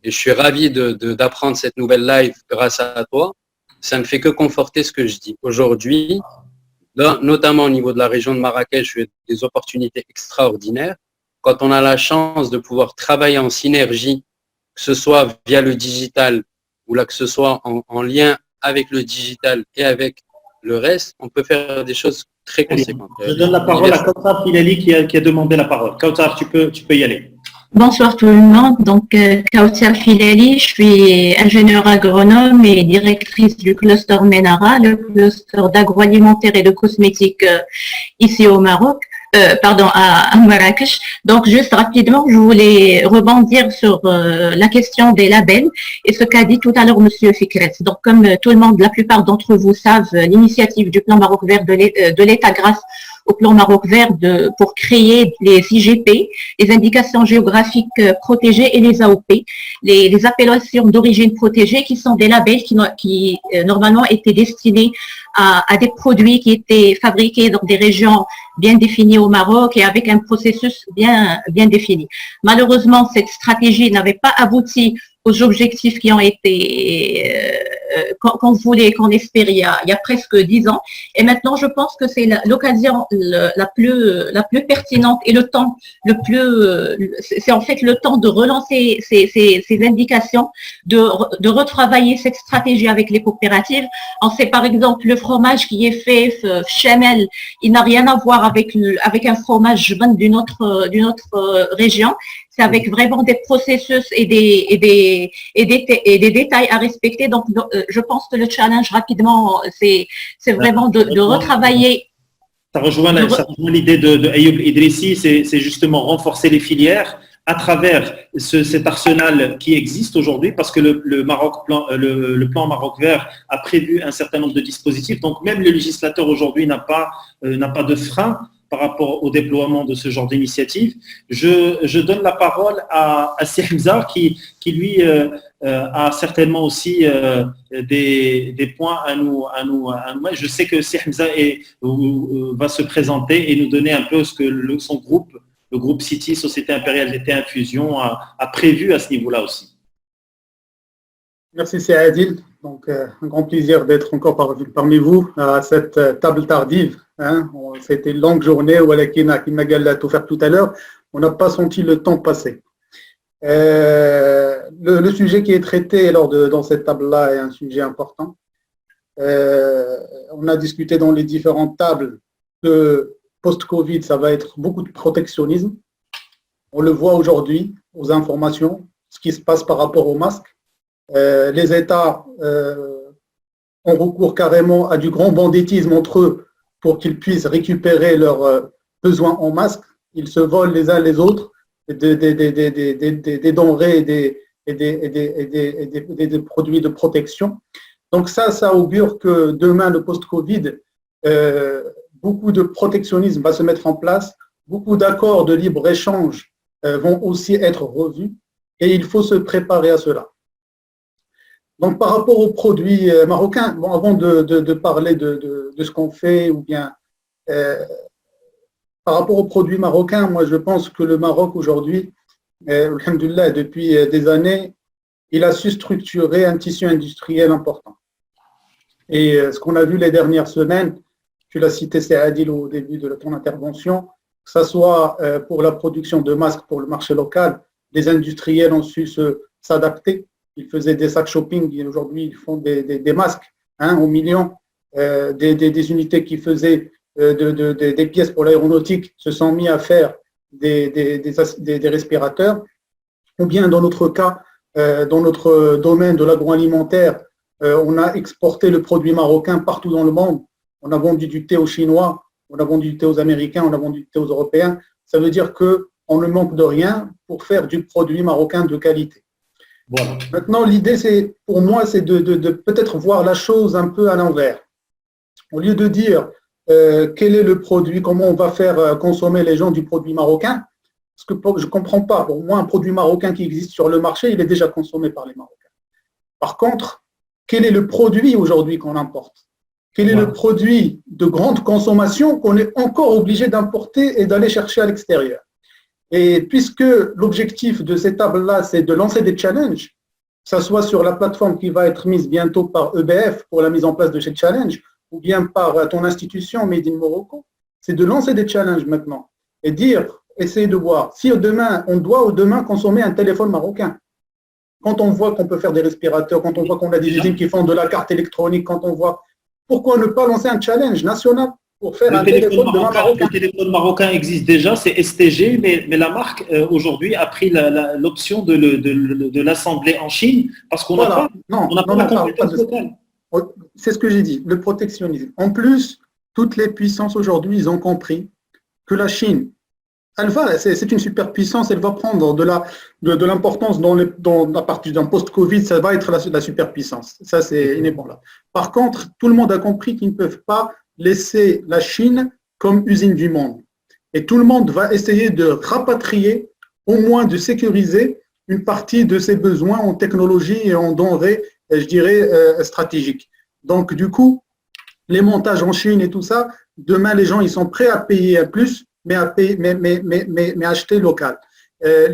Et je suis ravi d'apprendre cette nouvelle live grâce à toi. Ça ne fait que conforter ce que je dis. Aujourd'hui, notamment au niveau de la région de Marrakech, il y a des opportunités extraordinaires. Quand on a la chance de pouvoir travailler en synergie, que ce soit via le digital ou là que ce soit en lien avec le digital et avec le reste, on peut faire des choses très conséquentes. Je donne la parole à Kautar Filali qui a demandé la parole. Kautar, tu peux y aller. Bonsoir tout le monde. Donc, Kautar Filali, je suis ingénieure agronome et directrice du cluster MENARA, le cluster d'agroalimentaire et de cosmétiques ici au Maroc. À Marrakech. Donc, juste rapidement, je voulais rebondir sur la question des labels et ce qu'a dit tout à l'heure Monsieur Fikret. Donc, comme tout le monde, la plupart d'entre vous savent, l'initiative du plan Maroc Vert de l'État grâce au plan Maroc Vert pour créer les IGP, les indications géographiques protégées et les AOP, les appellations d'origine protégée qui sont des labels qui normalement étaient destinés à des produits qui étaient fabriqués dans des régions bien définies au Maroc et avec un processus bien défini. Malheureusement, cette stratégie n'avait pas abouti aux objectifs qui ont été qu'on voulait, qu'on espérait il y a presque 10 ans. Et maintenant, je pense que c'est l'occasion la plus pertinente et c'est en fait le temps de relancer ces indications, de retravailler cette stratégie avec les coopératives. On sait par exemple le fromage qui est fait Chamel, il n'a rien à voir avec un fromage d'une autre région. C'est avec vraiment des processus et des détails à respecter. Donc, je pense que le challenge rapidement, c'est vraiment de retravailler. Ça rejoint l'idée de Ayoub Idrissi, c'est justement renforcer les filières à travers cet arsenal qui existe aujourd'hui, parce que le plan Maroc Vert a prévu un certain nombre de dispositifs. Donc, même le législateur aujourd'hui n'a pas de frein par rapport au déploiement de ce genre d'initiative. Je donne la parole à Hamza qui lui a certainement aussi des points à nous. Je sais que Hamza va se présenter et nous donner un peu ce que son groupe, le groupe City, Société Impériale d'été Infusion, a prévu à ce niveau-là aussi. Merci, c'est Adil. Donc, un grand plaisir d'être encore parmi vous à cette table tardive. C'était une longue journée, qui m'a tout faire tout à l'heure. On n'a pas senti le temps passer. Le sujet qui est traité dans cette table-là est un sujet important. On a discuté dans les différentes tables que post-Covid, ça va être beaucoup de protectionnisme. On le voit aujourd'hui aux informations, ce qui se passe par rapport aux masques. Les États ont recours carrément à du grand banditisme entre eux pour qu'ils puissent récupérer leurs besoins en masques. Ils se volent les uns les autres des denrées et des produits de protection. Donc ça augure que demain, le post-Covid, beaucoup de protectionnisme va se mettre en place, beaucoup d'accords de libre-échange vont aussi être revus et il faut se préparer à cela. Donc par rapport aux produits marocains, bon, avant de parler de ce qu'on fait ou bien par rapport aux produits marocains, moi je pense que le Maroc aujourd'hui, alhamdoulilah, depuis des années, il a su structurer un tissu industriel important. Et ce qu'on a vu les dernières semaines, tu l'as cité, c'est Adil au début de ton intervention, que ce soit pour la production de masques pour le marché local, les industriels ont su s'adapter. Ils faisaient des sacs shopping et aujourd'hui ils font des masques au million. Des unités qui faisaient des pièces pour l'aéronautique se sont mis à faire des respirateurs. Ou bien dans notre cas, dans notre domaine de l'agroalimentaire, on a exporté le produit marocain partout dans le monde. On a vendu du thé aux Chinois, on a vendu du thé aux Américains, on a vendu du thé aux Européens. Ça veut dire qu'on ne manque de rien pour faire du produit marocain de qualité. Voilà. Maintenant, l'idée, pour moi, c'est de peut-être voir la chose un peu à l'envers. Au lieu de dire quel est le produit, comment on va faire consommer les gens du produit marocain, parce que je ne comprends pas. Pour moi, un produit marocain qui existe sur le marché, il est déjà consommé par les Marocains. Par contre, quel est le produit aujourd'hui qu'on importe? Quel est le produit de grande consommation qu'on est encore obligé d'importer et d'aller chercher à l'extérieur? Et puisque l'objectif de cette table-là, c'est de lancer des challenges, que ce soit sur la plateforme qui va être mise bientôt par EBF pour la mise en place de ces challenges, ou bien par ton institution Made in Morocco, c'est de lancer des challenges maintenant et essayer de voir si demain, on doit demain consommer un téléphone marocain. Quand on voit qu'on peut faire des respirateurs, quand on voit qu'on a des usines qui font de la carte électronique, quand on voit, pourquoi ne pas lancer un challenge national pour faire un téléphone marocain? Le téléphone marocain existe déjà, c'est STG, mais la marque aujourd'hui a pris l'option de l'assembler en Chine parce qu'on n'a pas la compétence locale. C'est ce que j'ai dit, le protectionnisme. En plus, toutes les puissances aujourd'hui, ils ont compris que la Chine, c'est une superpuissance, elle va prendre de l'importance à partir d'un post-Covid, ça va être la superpuissance. Ça, c'est inébranlable. Par contre, tout le monde a compris qu'ils ne peuvent pas laisser la Chine comme usine du monde. Et tout le monde va essayer de rapatrier, au moins de sécuriser une partie de ses besoins en technologie et en denrées, je dirais, stratégiques. Donc, du coup, les montages en Chine et tout ça, demain, les gens, ils sont prêts à payer plus, mais acheter local.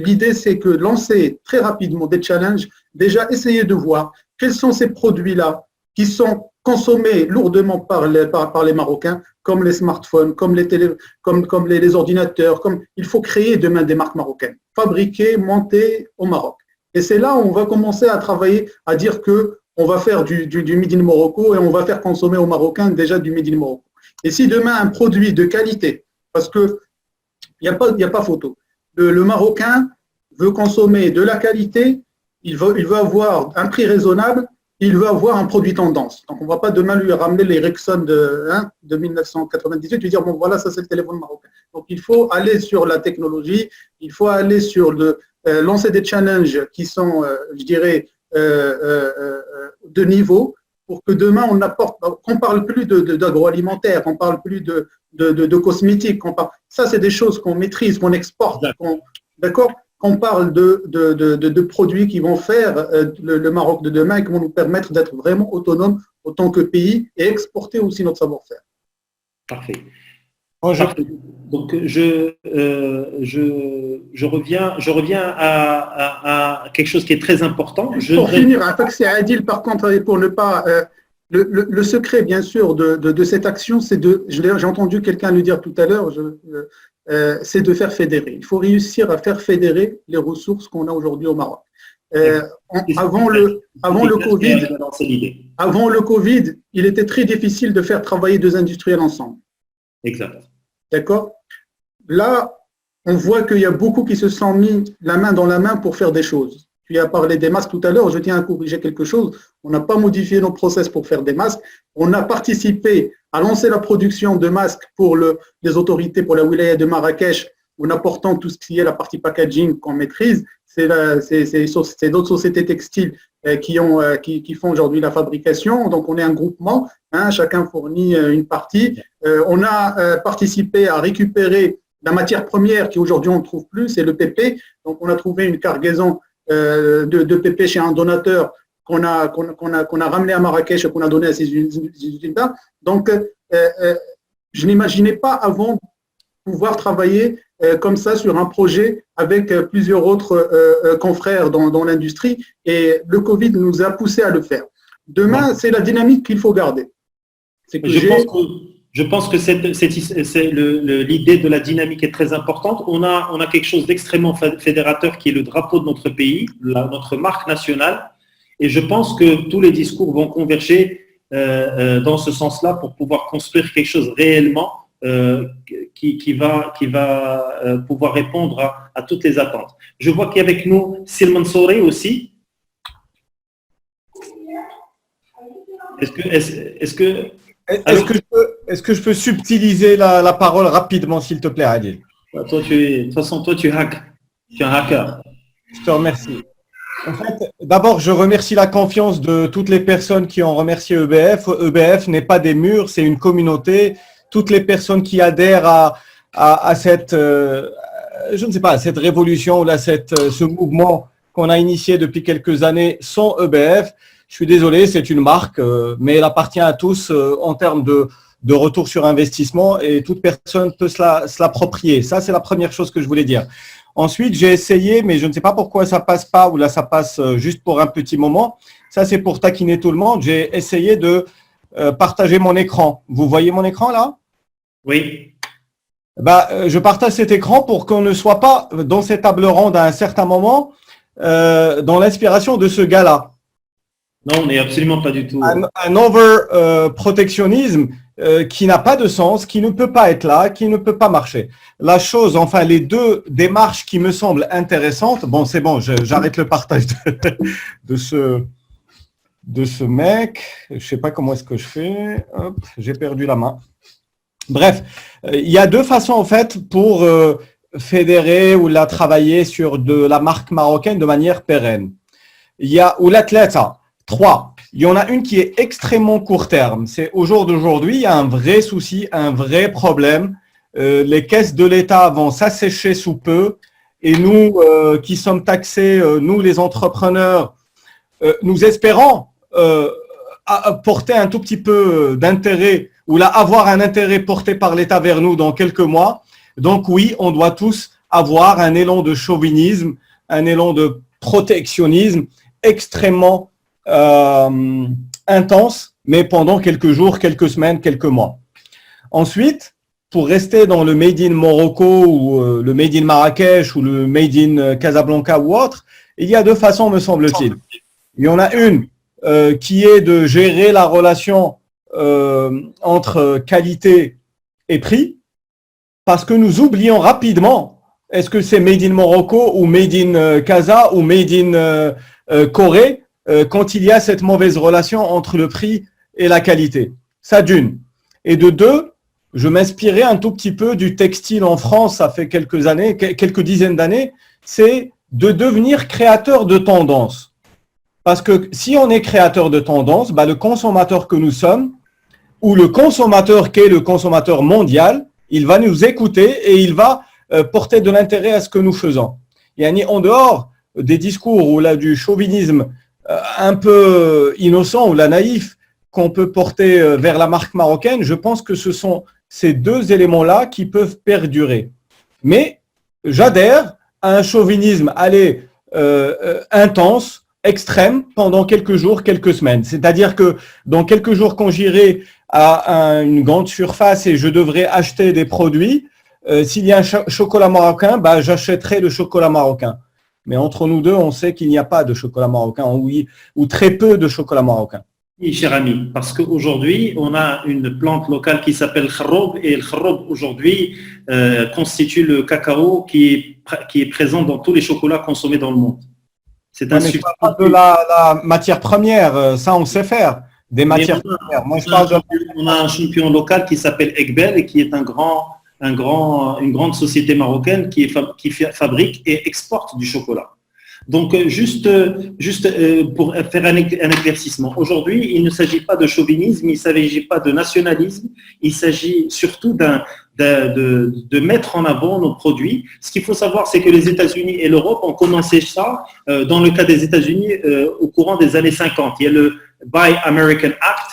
L'idée, c'est que lancer très rapidement des challenges, déjà essayer de voir quels sont ces produits-là qui sont consommés lourdement par les Marocains, comme les smartphones, comme les ordinateurs. Il faut créer demain des marques marocaines, fabriquées, montées au Maroc. Et c'est là où on va commencer à travailler, à dire qu'on va faire du Made in Morocco et on va faire consommer aux Marocains déjà du Made in Morocco. Et si demain un produit de qualité, parce qu'il n'y a pas photo, le Marocain veut consommer de la qualité, il veut avoir un prix raisonnable, il veut avoir un produit tendance. Donc on ne va pas demain lui ramener les Rexon de 1998, lui dire bon voilà, ça c'est le téléphone marocain. Donc il faut aller sur la technologie, il faut aller sur lancer des challenges qui sont, je dirais, de niveau, pour que demain on apporte, qu'on ne parle plus d'agroalimentaire, qu'on ne parle plus de cosmétiques, ça c'est des choses qu'on maîtrise, qu'on exporte, d'accord, qu'on parle de produits qui vont faire le Maroc de demain et qui vont nous permettre d'être vraiment autonomes en tant que pays et exporter aussi notre savoir-faire. Parfait. Donc je reviens à quelque chose qui est très important. Pour finir, c'est Adil, par contre, pour ne pas le secret, bien sûr, de cette action, c'est j'ai entendu quelqu'un le dire tout à l'heure, c'est de faire fédérer. Il faut réussir à faire fédérer les ressources qu'on a aujourd'hui au Maroc. Avant le Covid, il était très difficile de faire travailler deux industriels ensemble. Exact. D'accord? Là, on voit qu'il y a beaucoup qui se sont mis la main dans la main pour faire des choses. Tu as parlé des masques tout à l'heure, je tiens à corriger quelque chose. On n'a pas modifié nos process pour faire des masques. On a participé a lancé la production de masques pour les autorités, pour la wilaya de Marrakech, en apportant tout ce qui est la partie packaging qu'on maîtrise. C'est d'autres sociétés textiles qui font aujourd'hui la fabrication. Donc, on est un groupement, hein, chacun fournit une partie. On a participé à récupérer la matière première qui aujourd'hui on ne trouve plus, c'est le PP. Donc, on a trouvé une cargaison de PP chez un donateur qu'on a ramené à Marrakech et qu'on a donné à ces usines-là. Donc, je n'imaginais pas avant pouvoir travailler comme ça sur un projet avec plusieurs autres confrères dans l'industrie, et le Covid nous a poussé à le faire. Demain, c'est la dynamique qu'il faut garder. Je pense que l'idée de la dynamique est très importante. On a quelque chose d'extrêmement fédérateur qui est le drapeau de notre pays, notre marque nationale, et je pense que tous les discours vont converger dans ce sens-là pour pouvoir construire quelque chose réellement qui va pouvoir répondre à toutes les attentes. Je vois qu'il y a avec nous Silman Souré aussi. Est-ce que je peux subtiliser la parole rapidement, s'il te plaît, Adil? De toute façon, toi, tu hack. Tu es un hacker. Je te remercie. En fait, d'abord, je remercie la confiance de toutes les personnes qui ont remercié EBF. EBF n'est pas des murs, c'est une communauté. Toutes les personnes qui adhèrent à cette, je ne sais pas, cette révolution ou ce mouvement qu'on a initié depuis quelques années sont EBF. Je suis désolé, c'est une marque, mais elle appartient à tous en termes de retour sur investissement, et toute personne peut se l'approprier. Ça, c'est la première chose que je voulais dire. Ensuite, j'ai essayé, mais je ne sais pas pourquoi ça passe pas, ou là, ça passe juste pour un petit moment. Ça, c'est pour taquiner tout le monde. J'ai essayé de partager mon écran. Vous voyez mon écran là? Oui. Je partage cet écran pour qu'on ne soit pas dans ces tables rondes à un certain moment dans l'inspiration de ce gars-là. Non, on n'est absolument pas du tout. Un over-protectionnisme qui n'a pas de sens, qui ne peut pas être là, qui ne peut pas marcher. La chose, enfin, les deux démarches qui me semblent intéressantes, bon, c'est bon, j'arrête le partage de ce mec. Je ne sais pas comment est-ce que je fais. Hop, j'ai perdu la main. Bref, il y a deux façons, en fait, pour fédérer ou la travailler sur de la marque marocaine de manière pérenne. Il y a, ou l'athlète, 3. Il y en a une qui est extrêmement court terme. C'est au jour d'aujourd'hui, il y a un vrai souci, un vrai problème. Les caisses de l'État vont s'assécher sous peu, et nous qui sommes taxés, nous les entrepreneurs, nous espérons porter un tout petit peu d'intérêt, ou là avoir un intérêt porté par l'État vers nous dans quelques mois. Donc oui, on doit tous avoir un élan de chauvinisme, un élan de protectionnisme extrêmement intense, mais pendant quelques jours, quelques semaines, quelques mois. Ensuite, pour rester dans le Made in Morocco ou le Made in Marrakech ou le Made in Casablanca ou autre, il y a deux façons, me semble-t-il. Il y en a une qui est de gérer la relation entre qualité et prix, parce que nous oublions rapidement, est-ce que c'est Made in Morocco ou Made in Casa ou Made in Corée, quand il y a cette mauvaise relation entre le prix et la qualité. Ça d'une. Et de deux, je m'inspirais un tout petit peu du textile en France, ça fait quelques années, quelques dizaines d'années, c'est de devenir créateur de tendance. Parce que si on est créateur de tendance, le consommateur que nous sommes, ou le consommateur qui est le consommateur mondial, il va nous écouter et il va porter de l'intérêt à ce que nous faisons. Et en dehors des discours ou là du chauvinisme un peu innocent ou la naïf qu'on peut porter vers la marque marocaine, je pense que ce sont ces deux éléments-là qui peuvent perdurer. Mais j'adhère à un chauvinisme intense, extrême, pendant quelques jours, quelques semaines. C'est-à-dire que dans quelques jours, quand j'irai à une grande surface et je devrais acheter des produits, s'il y a un chocolat marocain, j'achèterai le chocolat marocain. Mais entre nous deux, on sait qu'il n'y a pas de chocolat marocain, ou très peu de chocolat marocain. Oui, cher ami, parce qu'aujourd'hui, on a une plante locale qui s'appelle kharrob, et le kharrob, aujourd'hui, constitue le cacao qui est présent dans tous les chocolats consommés dans le monde. C'est un de la matière première, ça on sait faire. des matières premières. Moi, je parle on a un champion local qui s'appelle Ekbel et qui est une grande société marocaine qui fabrique et exporte du chocolat. Donc, juste pour faire un éclaircissement, aujourd'hui, il ne s'agit pas de chauvinisme, il ne s'agit pas de nationalisme, il s'agit surtout de mettre en avant nos produits. Ce qu'il faut savoir, c'est que les États-Unis et l'Europe ont commencé ça dans le cas des États-Unis au courant des années 50. Il y a le Buy American Act,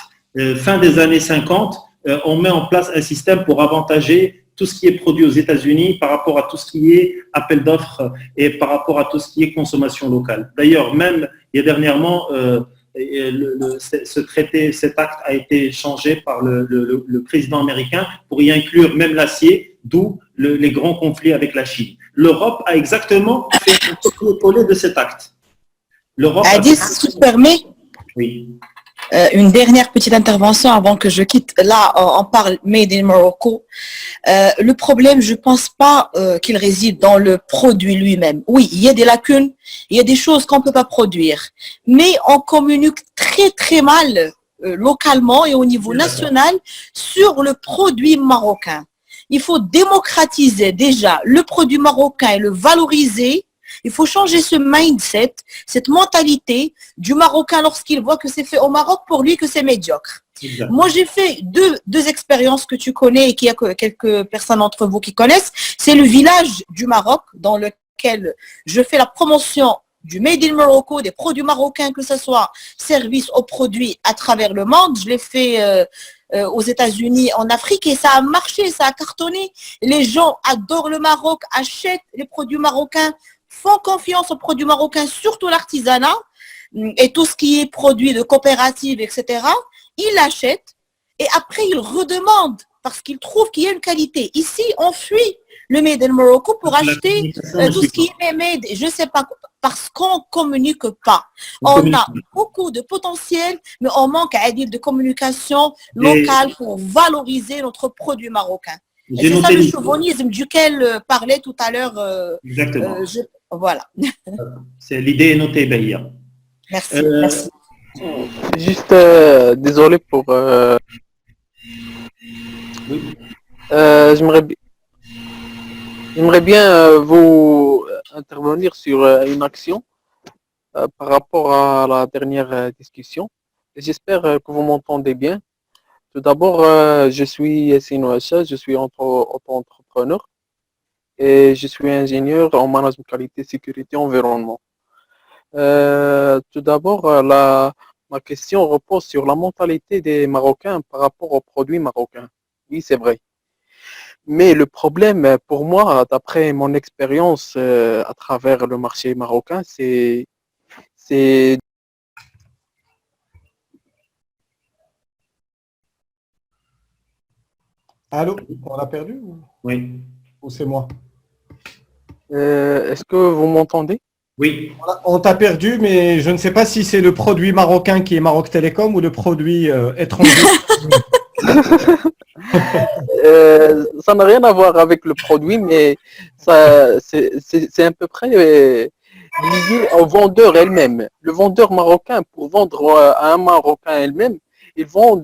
fin des années 50, on met en place un système pour avantager tout ce qui est produit aux États-Unis par rapport à tout ce qui est appel d'offres et par rapport à tout ce qui est consommation locale. D'ailleurs, même il y a dernièrement, cet acte a été changé par le président américain pour y inclure même l'acier, d'où les grands conflits avec la Chine. L'Europe a exactement fait un copier-coller de cet acte. Adi, si tu permets, oui. Une dernière petite intervention avant que je quitte. Là, on parle Made in Morocco. Le problème, je pense pas qu'il réside dans le produit lui-même. Oui, il y a des lacunes, il y a des choses qu'on peut pas produire, mais on communique très très mal localement et au niveau national sur le produit marocain. Il faut démocratiser déjà le produit marocain et le valoriser. Il faut changer ce mindset, cette mentalité du Marocain lorsqu'il voit que c'est fait au Maroc, pour lui que c'est médiocre. Exactement. Moi, j'ai fait deux expériences que tu connais et qu'il y a quelques personnes d'entre vous qui connaissent. C'est le village du Maroc dans lequel je fais la promotion du Made in Morocco, des produits marocains, que ce soit service aux produits à travers le monde. Je l'ai fait aux États-Unis, en Afrique, et ça a marché, ça a cartonné. Les gens adorent le Maroc, achètent les produits marocains, font confiance aux produits marocains, surtout l'artisanat et tout ce qui est produit de coopératives, etc. Ils l'achètent et après ils redemandent parce qu'ils trouvent qu'il y a une qualité. Ici, on fuit le Made in Morocco pour acheter tout ce qui est made, je ne sais pas, parce qu'on ne communique pas. On a beaucoup de potentiel, mais on manque à dire de communication locale pour valoriser notre produit marocain. Et c'est ça le chauvinisme duquel parlait tout à l'heure. Exactement. Voilà. C'est l'idée est notée, Bahia. Merci. Merci. Juste, désolé pour... Oui. J'aimerais bien vous intervenir sur une action par rapport à la dernière discussion. J'espère que vous m'entendez bien. Tout d'abord, je suis Yassine Ouacha, je suis auto-entrepreneur et je suis ingénieur en management qualité, sécurité, environnement. Tout d'abord, ma question repose sur la mentalité des Marocains par rapport aux produits marocains. Oui, c'est vrai. Mais le problème pour moi, d'après mon expérience à travers le marché marocain, c'est... Allô, on l'a perdu ou... Oui. Ou c'est moi? Est-ce que vous m'entendez? Oui. On t'a perdu, mais je ne sais pas si c'est le produit marocain qui est Maroc Télécom ou le produit étranger. Ça n'a rien à voir avec le produit, mais c'est à peu près lié au vendeur elle-même. Le vendeur marocain, pour vendre à un Marocain elle-même, ils vendent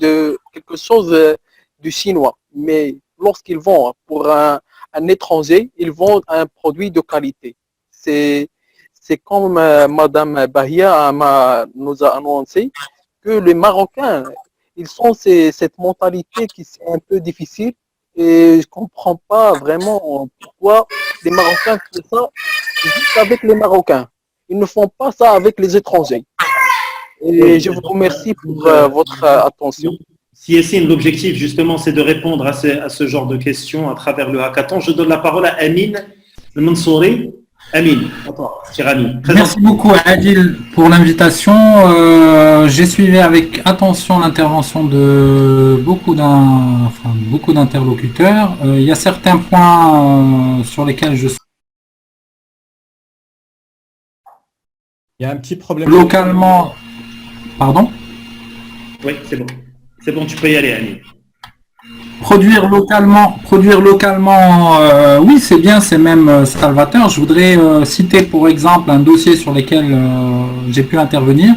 quelque chose du chinois. Mais lorsqu'ils vendent pour un étranger, ils vendent un produit de qualité. C'est comme Madame Bahia nous a annoncé que les Marocains, ils ont cette mentalité qui est un peu difficile et je ne comprends pas vraiment pourquoi les Marocains font ça juste avec les Marocains. Ils ne font pas ça avec les étrangers. Et je vous remercie pour votre attention. Si Yassine, l'objectif justement c'est de répondre à ce genre de questions à travers le hackathon, je donne la parole à Amine le Mansouri. Amine, cher ami. Merci beaucoup Adil pour l'invitation. J'ai suivi avec attention l'intervention de beaucoup d'interlocuteurs. Il y a certains points sur lesquels je suis. Il y a un petit problème. Localement. Pardon? Oui, c'est bon. C'est bon, tu peux y aller, Amine. Produire localement, oui, c'est bien, c'est même salvateur. Je voudrais citer pour exemple un dossier sur lequel j'ai pu intervenir.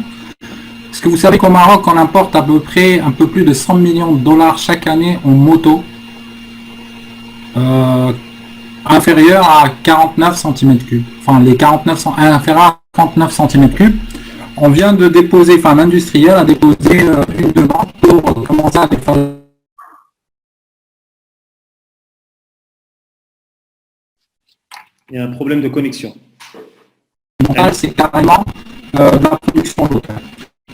Est-ce que vous savez qu'au Maroc, on importe à peu près un peu plus de 100 millions de dollars chaque année en moto, inférieur à 49 cm3. Enfin, les 49 inférieur à 39 cm3. On vient de déposer, enfin l'industriel a déposé une demande pour commencer à faire. Il y a un problème de connexion. C'est carrément la production locale.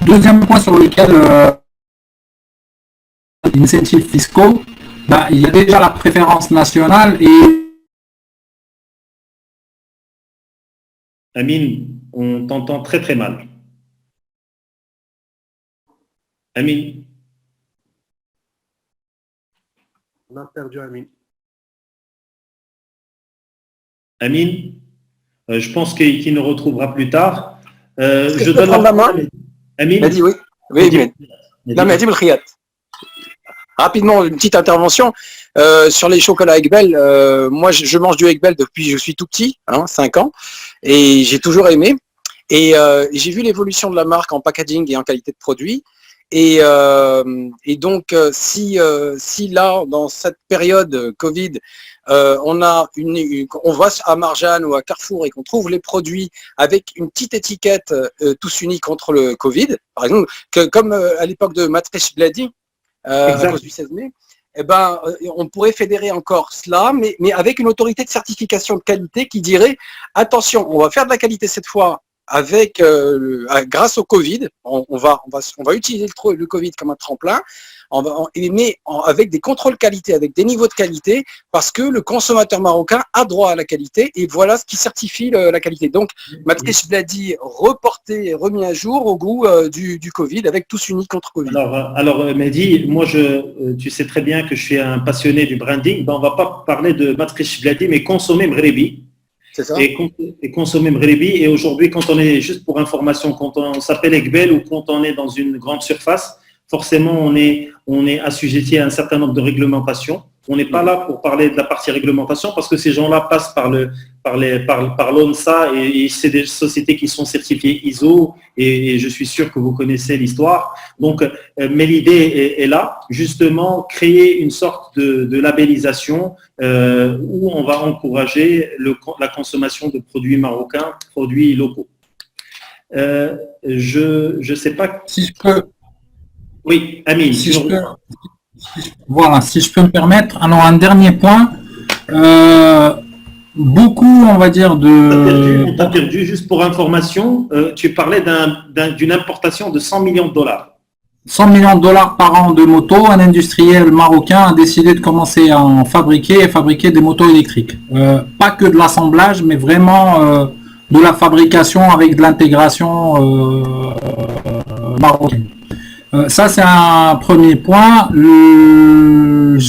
Deuxième point sur lequel les incentives fiscaux, il y a déjà la préférence nationale et... Amine, on t'entend très très mal. Amine. On a perdu Amine. Amine, je pense qu'il nous retrouvera plus tard. Je donne la main. Amine. Mehdi, oui. Oui, Mehdi Belkhiat. Rapidement, une petite intervention sur les chocolats Egbel. Moi, je mange du Egbel depuis que je suis tout petit, 5 ans, et j'ai toujours aimé. Et j'ai vu l'évolution de la marque en packaging et en qualité de produit. Et donc, si là, dans cette période Covid, on va à Marjane ou à Carrefour et qu'on trouve les produits avec une petite étiquette tous unis contre le Covid, par exemple, comme à l'époque de Matrice Bladi, à cause du 16 mai, on pourrait fédérer encore cela, mais avec une autorité de certification de qualité qui dirait attention, on va faire de la qualité cette fois avec grâce au Covid, on va utiliser le Covid comme un tremplin, mais avec des contrôles qualité, avec des niveaux de qualité, parce que le consommateur marocain a droit à la qualité, et voilà ce qui certifie la qualité. Donc, Matrice Bladi reporté, remis à jour au goût du Covid, avec tous unis contre Covid. Alors Mehdi, moi, tu sais très bien que je suis un passionné du branding. On ne va pas parler de Matrice Bladi, mais consommer Mghribi. Et consommer Mghribi. Et aujourd'hui, quand on est, juste pour information, quand on s'appelle Egbel ou quand on est dans une grande surface, forcément, on est assujetti à un certain nombre de réglementations. On n'est pas là pour parler de la partie réglementation parce que ces gens-là passent par l'ONSA et c'est des sociétés qui sont certifiées ISO et je suis sûr que vous connaissez l'histoire. Donc, mais l'idée est là, justement, créer une sorte de labellisation où on va encourager la consommation de produits marocains, produits locaux. Je ne sais pas si je peux. Oui, Amine. Si je peux me permettre. Alors, un dernier point. Beaucoup, on va dire, On t'a perdu, juste pour information, tu parlais d'une importation de 100 millions de dollars. 100 millions de dollars par an de motos. Un industriel marocain a décidé de commencer à en fabriquer des motos électriques. Pas que de l'assemblage, mais vraiment de la fabrication avec de l'intégration marocaine. Ça, c'est un premier point. Le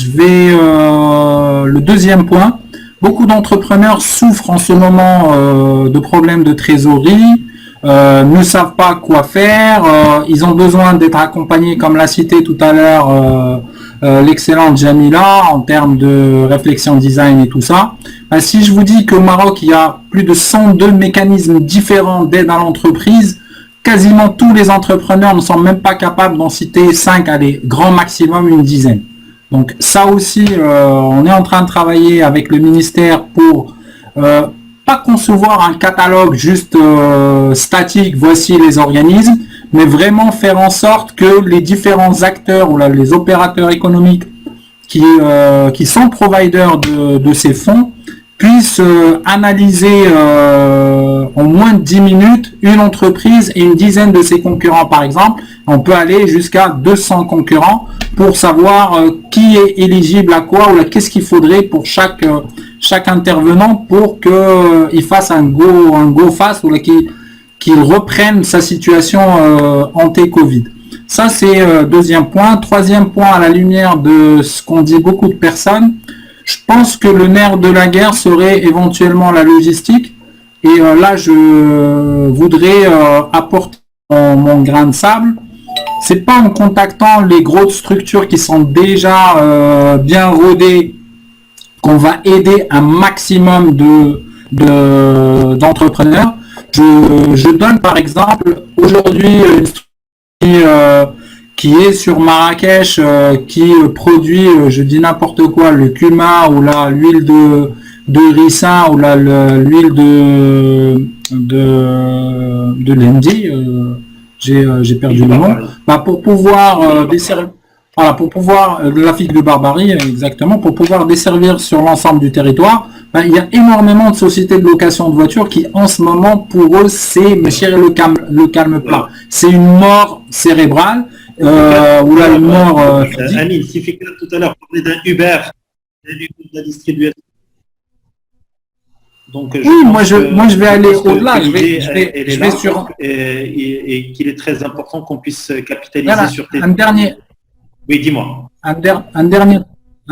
deuxième point, beaucoup d'entrepreneurs souffrent en ce moment de problèmes de trésorerie, ne savent pas quoi faire, ils ont besoin d'être accompagnés, comme l'a cité tout à l'heure l'excellente Jamila, en termes de réflexion design et tout ça. Si je vous dis qu'au Maroc, il y a plus de 102 mécanismes différents d'aide à l'entreprise, quasiment tous les entrepreneurs ne sont même pas capables d'en citer 5, allez, grand maximum une dizaine. Donc ça aussi, on est en train de travailler avec le ministère pour pas concevoir un catalogue juste statique, voici les organismes, mais vraiment faire en sorte que les différents acteurs ou les opérateurs économiques qui sont providers de ces fonds puissent analyser en moins de 10 minutes une entreprise et une dizaine de ses concurrents, par exemple. On peut aller jusqu'à 200 concurrents pour savoir qui est éligible à quoi ou qu'est-ce qu'il faudrait pour chaque intervenant pour qu'il fasse un go fast ou qu'il reprenne sa situation anté-Covid. Ça, c'est deuxième point. Troisième point, à la lumière de ce qu'ont dit beaucoup de personnes, je pense que le nerf de la guerre serait éventuellement la logistique. Et là, je voudrais apporter mon grain de sable. C'est pas en contactant les grosses structures qui sont déjà bien rodées qu'on va aider un maximum d'entrepreneurs. Je donne par exemple aujourd'hui qui est sur Marrakech, qui produit, je dis n'importe quoi, le cumin ou l'huile de ricin ou l'huile de lendi, j'ai perdu le nom, bah, pour pouvoir desservir, voilà, pour pouvoir, la figue de Barbarie, exactement, pour pouvoir desservir sur l'ensemble du territoire, bah, il y a énormément de sociétés de location de voitures qui, en ce moment, pour eux, c'est le calme plat. C'est une mort cérébrale, ou là, une mort physique. Annie, si Fikra tout à l'heure parlait d'un Uber, de la distribution. Donc, oui, moi je vais aller au-delà. Je vais sur. Et qu'il est très important qu'on puisse capitaliser voilà, sur tes. Un dernier. Oui, dis-moi. Un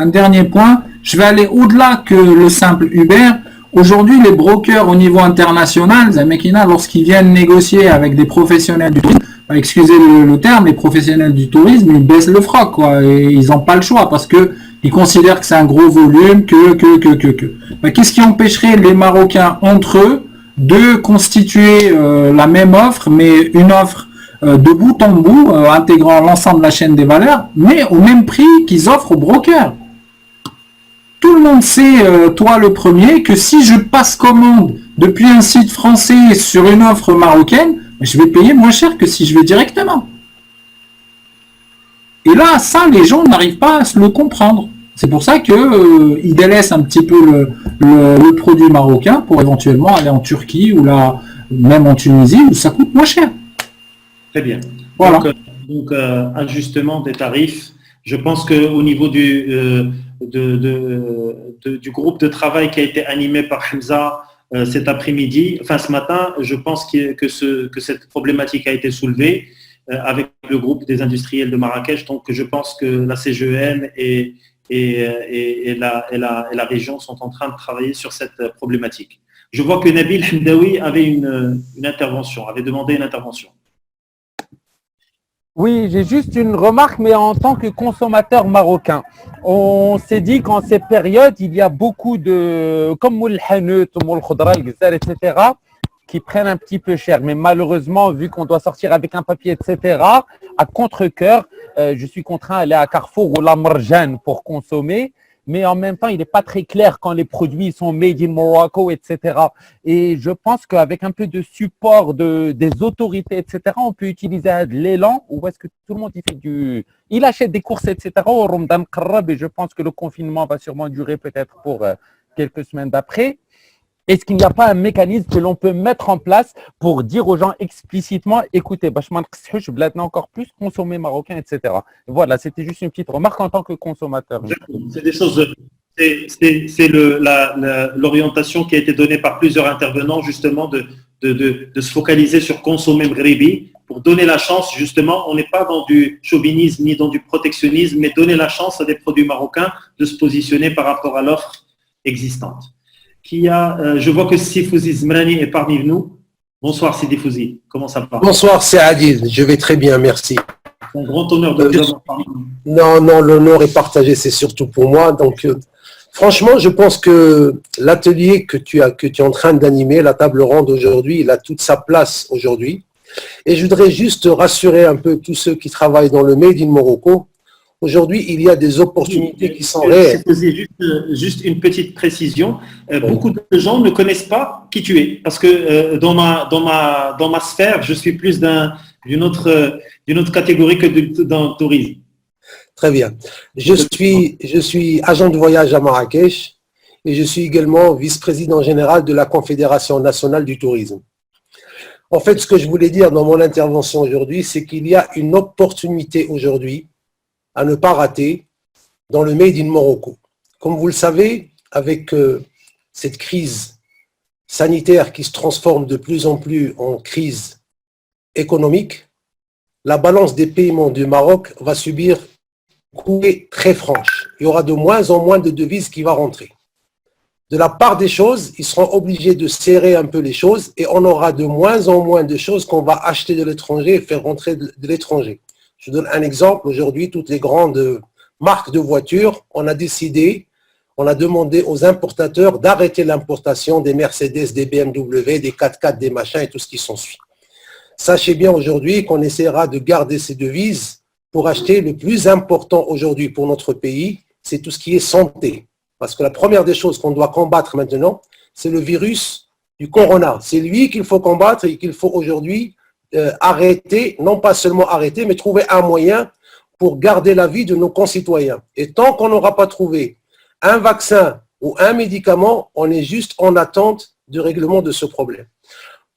dernier point. Je vais aller au-delà que le simple Uber. Aujourd'hui, les brokers au niveau international, Zamekina, lorsqu'ils viennent négocier avec des professionnels du tourisme, excusez le terme, les professionnels du tourisme, ils baissent le froc, quoi, et ils n'ont pas le choix parce que ils considèrent que c'est un gros volume, qu'est-ce qui empêcherait les Marocains entre eux de constituer la même offre, mais une offre de bout en bout, intégrant l'ensemble de la chaîne des valeurs, mais au même prix qu'ils offrent aux brokers. Tout le monde sait, toi le premier, que si je passe commande depuis un site français sur une offre marocaine, je vais payer moins cher que si je vais directement. Et là, ça, les gens n'arrivent pas à se le comprendre. C'est pour ça qu'ils délaissent un petit peu le produit marocain pour éventuellement aller en Turquie ou là, même en Tunisie où ça coûte moins cher. Très bien. Voilà. Donc ajustement des tarifs. Je pense qu'au niveau du groupe de travail qui a été animé par Hamza cet après-midi, enfin ce matin, je pense que cette problématique a été soulevée avec le groupe des industriels de Marrakech. Donc je pense que la CGEN et la région sont en train de travailler sur cette problématique. Je vois que Nabil Hamdaoui avait une intervention, avait demandé une intervention. Oui, j'ai juste une remarque, mais en tant que consommateur marocain, on s'est dit qu'en ces périodes, il y a beaucoup de, comme Moul Hanout, Moul Khudra, etc., qui prennent un petit peu cher. Mais malheureusement, vu qu'on doit sortir avec un papier, etc., à contre-cœur, je suis contraint d'aller à Carrefour ou la Marjane pour consommer. Mais en même temps, il n'est pas très clair quand les produits sont made in Morocco, etc. Et je pense qu'avec un peu de support des autorités, etc., on peut utiliser de l'élan, ou est-ce que tout le monde il achète des courses, etc. au Ramadan Qarrab, et je pense que le confinement va sûrement durer peut-être pour quelques semaines d'après. Est-ce qu'il n'y a pas un mécanisme que l'on peut mettre en place pour dire aux gens explicitement, écoutez, je vais encore plus consommer marocain, etc. Voilà, c'était juste une petite remarque en tant que consommateur. C'est des choses, c'est l'orientation qui a été donnée par plusieurs intervenants justement de se focaliser sur consommer Mghribi pour donner la chance, justement, on n'est pas dans du chauvinisme ni dans du protectionnisme, mais donner la chance à des produits marocains de se positionner par rapport à l'offre existante. Je vois que Sifouzi Zmrani est parmi nous. Bonsoir Sidi Fouzi, comment ça va? Bonsoir, c'est Adil, je vais très bien, merci. C'est un grand honneur de vous avoir parmi nous. Non, l'honneur est partagé, c'est surtout pour moi. Donc, franchement, je pense que l'atelier que tu es en train d'animer, la table ronde aujourd'hui, il a toute sa place aujourd'hui. Et je voudrais juste rassurer un peu tous ceux qui travaillent dans le Made in Morocco. Aujourd'hui, il y a des opportunités qui sont réelles. Juste une petite précision. Beaucoup de gens ne connaissent pas qui tu es. Parce que dans ma sphère, je suis plus d'une autre catégorie que dans le tourisme. Très bien. Je suis agent de voyage à Marrakech et je suis également vice-président général de la Confédération nationale du tourisme. En fait, ce que je voulais dire dans mon intervention aujourd'hui, c'est qu'il y a une opportunité aujourd'hui à ne pas rater dans le Made in Morocco. Comme vous le savez, avec cette crise sanitaire qui se transforme de plus en plus en crise économique, la balance des paiements du Maroc va subir une coupée très franche. Il y aura de moins en moins de devises qui vont rentrer. De la part des choses, ils seront obligés de serrer un peu les choses et on aura de moins en moins de choses qu'on va acheter de l'étranger et faire rentrer de l'étranger. Je donne un exemple. Aujourd'hui, toutes les grandes marques de voitures, on a demandé aux importateurs d'arrêter l'importation des Mercedes, des BMW, des 4x4, des machins et tout ce qui s'ensuit. Sachez bien aujourd'hui qu'on essaiera de garder ces devises pour acheter le plus important aujourd'hui pour notre pays, c'est tout ce qui est santé. Parce que la première des choses qu'on doit combattre maintenant, c'est le virus du corona. C'est lui qu'il faut combattre et qu'il faut aujourd'hui arrêter, non pas seulement arrêter, mais trouver un moyen pour garder la vie de nos concitoyens. Et tant qu'on n'aura pas trouvé un vaccin ou un médicament, on est juste en attente du règlement de ce problème.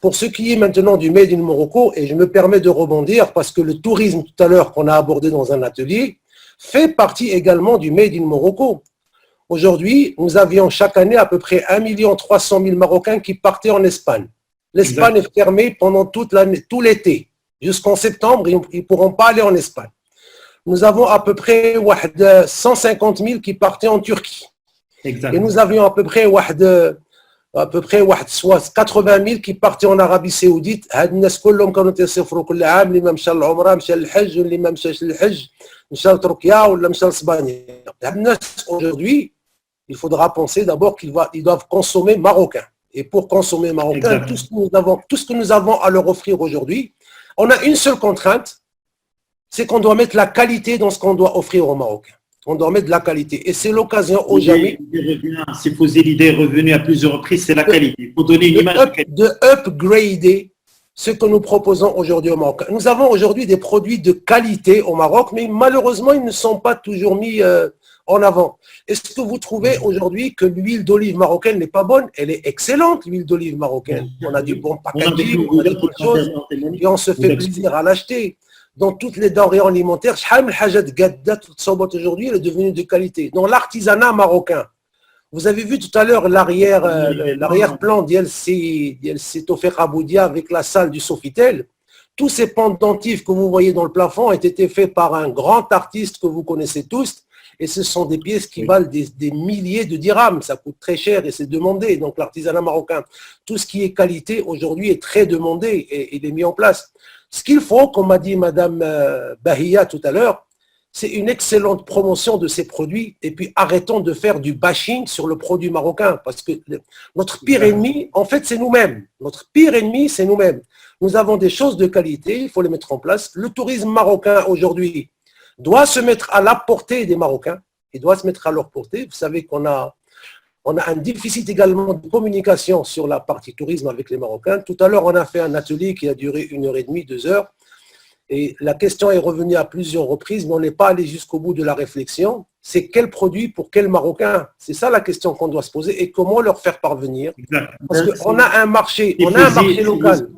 Pour ce qui est maintenant du Made in Morocco, et je me permets de rebondir parce que le tourisme tout à l'heure qu'on a abordé dans un atelier fait partie également du Made in Morocco. Aujourd'hui, nous avions chaque année à peu près 1 300 000 Marocains qui partaient en Espagne. L'Espagne est fermée pendant toute l'année, tout l'été. Jusqu'en septembre, ils ne pourront pas aller en Espagne. Nous avons à peu près 150 000 qui partaient en Turquie. Exact. Et nous avions à peu près 80 000 qui partaient en Arabie Saoudite. هاد الناس كلهم كانوا تيسافروا كل عام اللي ما مشى للعمره مشى للحج واللي ما مشاش للحج مشى لتركيا ولا مشى لاسبانيا. هاد الناس aujourd'hui, il faudra penser d'abord qu'ils doivent consommer marocain. Et pour consommer marocain, tout ce que nous avons à leur offrir aujourd'hui, on a une seule contrainte, c'est qu'on doit mettre la qualité dans ce qu'on doit offrir aux Marocains. On doit mettre de la qualité. Et c'est l'occasion au jamais. Si vous avez l'idée revenue à plusieurs reprises, c'est la qualité. Il faut donner une image de upgrader ce que nous proposons aujourd'hui au Maroc. Nous avons aujourd'hui des produits de qualité au Maroc, mais malheureusement, ils ne sont pas toujours mis en avant. Est-ce que vous trouvez aujourd'hui que l'huile d'olive marocaine n'est pas bonne? Elle est excellente, l'huile d'olive marocaine. On a du bon packaging, on a des bonnes choses, et on se fait plaisir à l'acheter. Dans toutes les denrées alimentaires, aujourd'hui, elle est devenue de qualité. Dans l'artisanat marocain, vous avez vu tout à l'heure l'arrière-plan d'Yelsi Tofek Aboudia avec la salle du Sofitel. Tous ces pendentifs que vous voyez dans le plafond ont été faits par un grand artiste que vous connaissez tous. Et ce sont des pièces qui valent des milliers de dirhams. Ça coûte très cher et c'est demandé. Donc l'artisanat marocain, tout ce qui est qualité aujourd'hui est très demandé et il est mis en place. Ce qu'il faut, comme m'a dit Madame Bahia tout à l'heure, c'est une excellente promotion de ces produits et puis arrêtons de faire du bashing sur le produit marocain parce que notre pire ennemi, en fait, c'est nous-mêmes. Notre pire ennemi, c'est nous-mêmes. Nous avons des choses de qualité, il faut les mettre en place. Le tourisme marocain aujourd'hui doit se mettre à la portée des Marocains. Il doit se mettre à leur portée. Vous savez qu'on a un déficit également de communication sur la partie tourisme avec les Marocains. Tout à l'heure, on a fait un atelier qui a duré 1h30, 2 heures. Et la question est revenue à plusieurs reprises, mais on n'est pas allé jusqu'au bout de la réflexion. C'est quel produit pour quel Marocain? C'est ça la question qu'on doit se poser et comment leur faire parvenir. Parce qu'on a un marché, local.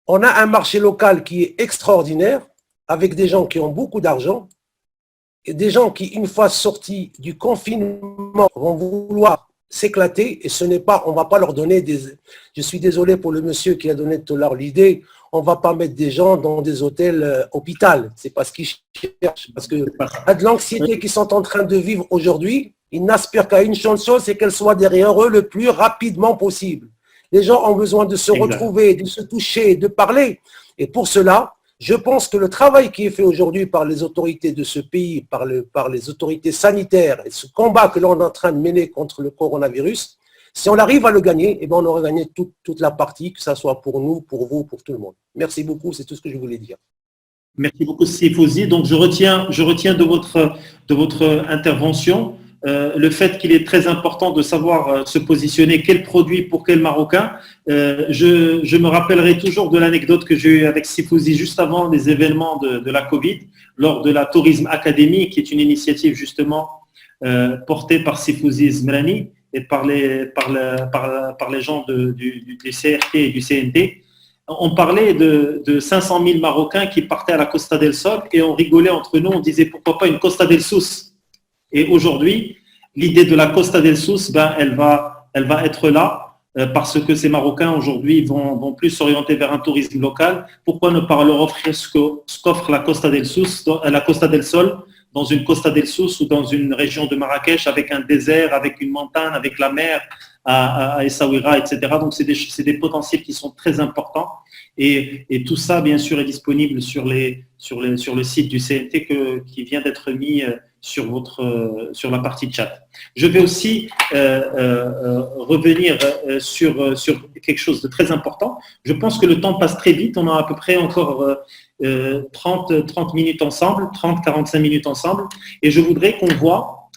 On a un marché local qui est extraordinaire, avec des gens qui ont beaucoup d'argent, et des gens qui, une fois sortis du confinement, vont vouloir s'éclater, et ce n'est pas, on ne va pas leur donner des... Je suis désolé pour le monsieur qui a donné tout à l'heure l'idée, on ne va pas mettre des gens dans des hôtels hôpital, c'est pas ce qu'ils cherchent, parce que de l'anxiété qu'ils sont en train de vivre aujourd'hui, ils n'aspirent qu'à une chose, c'est qu'elle soit derrière eux le plus rapidement possible. Les gens ont besoin de se retrouver, de se toucher, de parler, et pour cela, je pense que le travail qui est fait aujourd'hui par les autorités de ce pays, par les autorités sanitaires, et ce combat que l'on est en train de mener contre le coronavirus, si on arrive à le gagner, eh bien on aura gagné toute la partie, que ce soit pour nous, pour vous, pour tout le monde. Merci beaucoup, c'est tout ce que je voulais dire. Merci beaucoup, Sifozi. Donc, je retiens de votre intervention le fait qu'il est très important de savoir se positionner, quel produit pour quel Marocain. Je me rappellerai toujours de l'anecdote que j'ai eue avec Sifozi juste avant les événements de la Covid, lors de la Tourisme Academy, qui est une initiative justement portée par Sifozi Zmrani et par les gens du CRT et du CNT. On parlait de 500 000 Marocains qui partaient à la Costa del Sol et on rigolait entre nous, on disait pourquoi pas une Costa del Sus. Et aujourd'hui, l'idée de la Costa del Sus, elle va être là parce que ces Marocains aujourd'hui vont plus s'orienter vers un tourisme local. Pourquoi ne pas leur offrir ce qu'offre la Costa del Sol dans une Costa del Sus ou dans une région de Marrakech avec un désert, avec une montagne, avec la mer à Essaouira, etc. Donc c'est des potentiels qui sont très importants et tout ça bien sûr est disponible sur le site du CNT qui vient d'être mis sur la partie chat. Je vais aussi revenir sur quelque chose de très important. Je pense que le temps passe très vite. On a à peu près encore 30 minutes ensemble, 30-45 minutes ensemble. Et je voudrais qu'on voit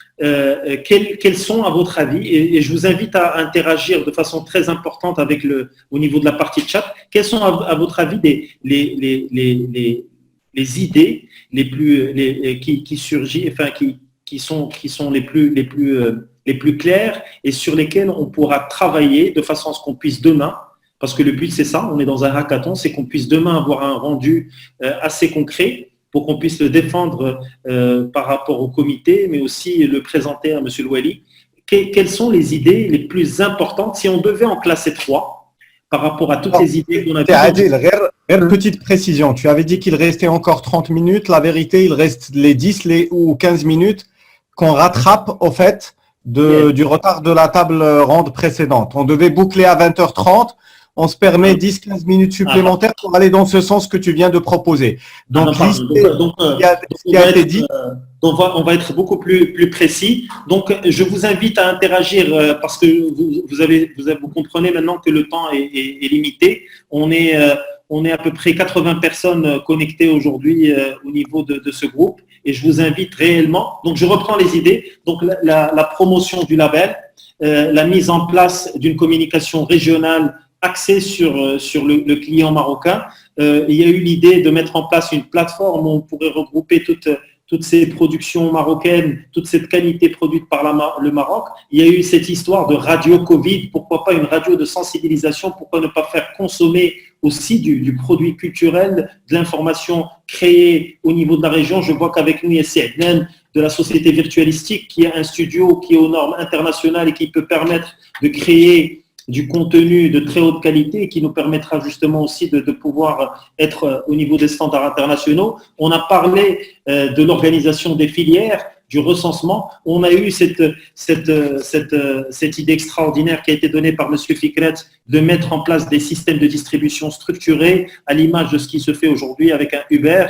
quels sont, à votre avis, et je vous invite à interagir de façon très importante avec au niveau de la partie chat, quels sont, à votre avis, les idées qui surgissent, enfin, qui sont les plus claires et sur lesquelles on pourra travailler de façon à ce qu'on puisse demain, parce que le but c'est ça, on est dans un hackathon, c'est qu'on puisse demain avoir un rendu assez concret pour qu'on puisse le défendre par rapport au comité, mais aussi le présenter à M. Louali. Quelles sont les idées les plus importantes, si on devait en classer 3, par rapport à toutes les idées qu'on a vues? Adil, petite précision, tu avais dit qu'il restait encore 30 minutes, la vérité, il reste les 10 ou 15 minutes qu'on rattrape au fait du retard de la table ronde précédente. On devait boucler à 20h30, on se permet 10-15 minutes supplémentaires pour aller dans ce sens que tu viens de proposer. Donc, on va être beaucoup plus précis. Donc, je vous invite à interagir parce que vous comprenez maintenant que le temps est limité. On est à peu près 80 personnes connectées aujourd'hui au niveau de ce groupe et je vous invite réellement. Donc, je reprends les idées. Donc, la promotion du label, la mise en place d'une communication régionale axé sur le client marocain. Il y a eu l'idée de mettre en place une plateforme où on pourrait regrouper toutes ces productions marocaines, toute cette qualité produite par le Maroc. Il y a eu cette histoire de radio Covid. Pourquoi pas une radio de sensibilisation? Pourquoi ne pas faire consommer aussi du produit culturel, de l'information créée au niveau de la région? Je vois qu'avec nous, il y a Cédnen de la société virtualistique qui est un studio qui est aux normes internationales et qui peut permettre de créer du contenu de très haute qualité qui nous permettra justement aussi de pouvoir être au niveau des standards internationaux. On a parlé de l'organisation des filières, du recensement. On a eu cette idée extraordinaire qui a été donnée par M. Fikret de mettre en place des systèmes de distribution structurés à l'image de ce qui se fait aujourd'hui avec un Uber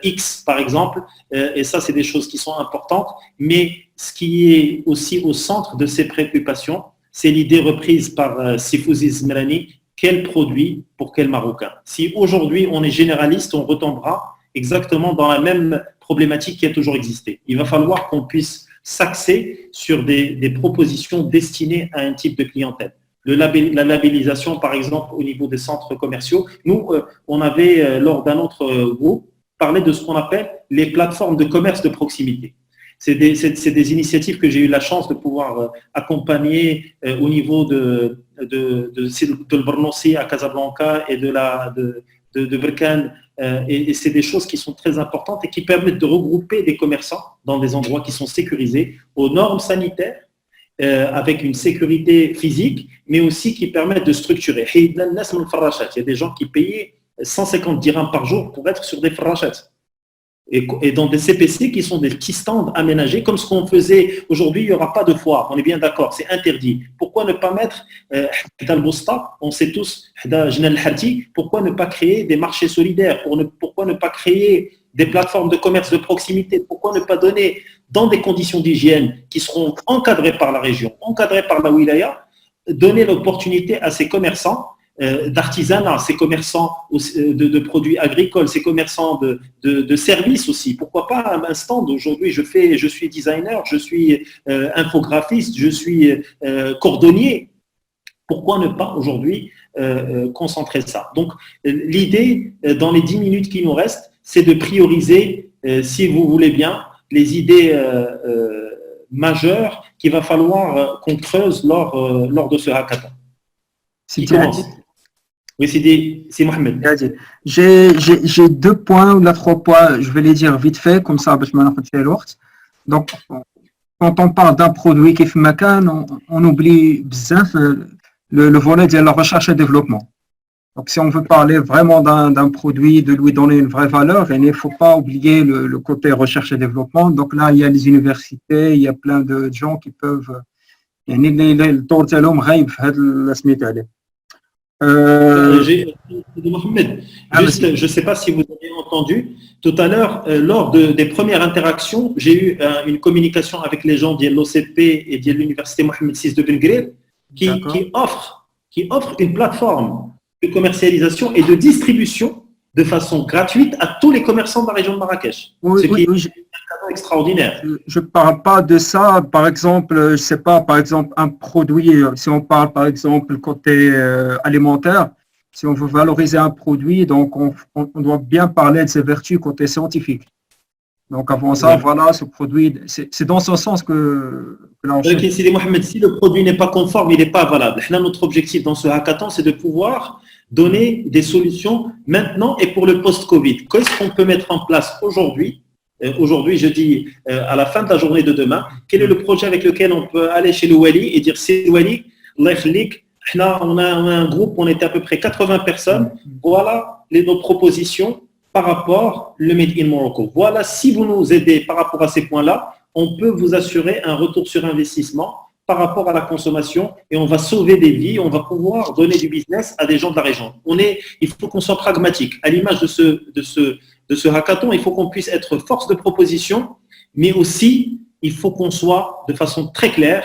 X par exemple. Et ça, c'est des choses qui sont importantes. Mais ce qui est aussi au centre de ces préoccupations, c'est l'idée reprise par Sifouzi Zmerani, quel produit pour quel Marocain. Si aujourd'hui on est généraliste, on retombera exactement dans la même problématique qui a toujours existé. Il va falloir qu'on puisse s'axer sur des propositions destinées à un type de clientèle. La labellisation, par exemple, au niveau des centres commerciaux. Nous, on avait, lors d'un autre groupe, parlé de ce qu'on appelle les plateformes de commerce de proximité. C'est des initiatives que j'ai eu la chance de pouvoir accompagner au niveau de Bornossi à Casablanca et de Berkane. Et c'est des choses qui sont très importantes et qui permettent de regrouper des commerçants dans des endroits qui sont sécurisés aux normes sanitaires, avec une sécurité physique, mais aussi qui permettent de structurer. Il y a des gens qui payaient 150 dirhams par jour pour être sur des farrachats. Et dans des CPC qui sont des petits stands aménagés, comme ce qu'on faisait aujourd'hui, il n'y aura pas de foire, on est bien d'accord, c'est interdit. Pourquoi ne pas mettre on sait tous, pourquoi ne pas créer des marchés solidaires, pourquoi ne pas créer des plateformes de commerce de proximité, pourquoi ne pas donner dans des conditions d'hygiène qui seront encadrées par la région, encadrées par la wilaya, donner l'opportunité à ces commerçants d'artisanat, ces commerçants de produits agricoles, ces commerçants de services aussi. Pourquoi pas un stand? Aujourd'hui, je suis designer, je suis infographiste, je suis cordonnier. Pourquoi ne pas aujourd'hui concentrer ça? Donc, l'idée, dans les 10 minutes qui nous restent, c'est de prioriser, si vous voulez bien, les idées majeures qu'il va falloir qu'on creuse lors de ce hackathon. Oui, c'est Mohamed. J'ai 2 points ou 3 points, je vais les dire vite fait, comme ça, parce que maintenant, c'est l'autre. Donc, quand on parle d'un produit qui fait Macan, on oublie bzaf le volet de la recherche et développement. Donc, si on veut parler vraiment d'un produit, de lui donner une vraie valeur, il ne faut pas oublier le côté recherche et développement. Donc là, il y a les universités, il y a plein de gens qui peuvent. Mohamed, juste, je ne sais pas si vous avez entendu, tout à l'heure, lors des premières interactions, j'ai eu une communication avec les gens de l'OCP et de l'Université Mohamed VI de Belgrade qui offrent une plateforme de commercialisation et de distribution de façon gratuite à tous les commerçants de la région de Marrakech. Ce qui est un cadeau extraordinaire. Je ne parle pas de ça. Par exemple, je ne sais pas, par exemple, un produit, si on parle par exemple côté alimentaire, si on veut valoriser un produit, donc on doit bien parler de ses vertus côté scientifique. Donc avant ça, voilà, ce produit, c'est dans ce sens que là on cherche. Si le produit n'est pas conforme, il n'est pas valable. Là, notre objectif dans ce hackathon, c'est de pouvoir donner des solutions maintenant et pour le post-Covid. Qu'est-ce qu'on peut mettre en place aujourd'hui? Aujourd'hui, je dis à la fin de la journée de demain, quel est le projet avec lequel on peut aller chez le Wali et dire c'est Wali, on a un groupe, on était à peu près 80 personnes, voilà nos propositions par rapport au Made in Morocco. Voilà, si vous nous aidez par rapport à ces points-là, on peut vous assurer un retour sur investissement par rapport à la consommation et on va sauver des vies, on va pouvoir donner du business à des gens de la région. Il faut qu'on soit pragmatique. À l'image de ce hackathon, il faut qu'on puisse être force de proposition, mais aussi il faut qu'on soit de façon très claire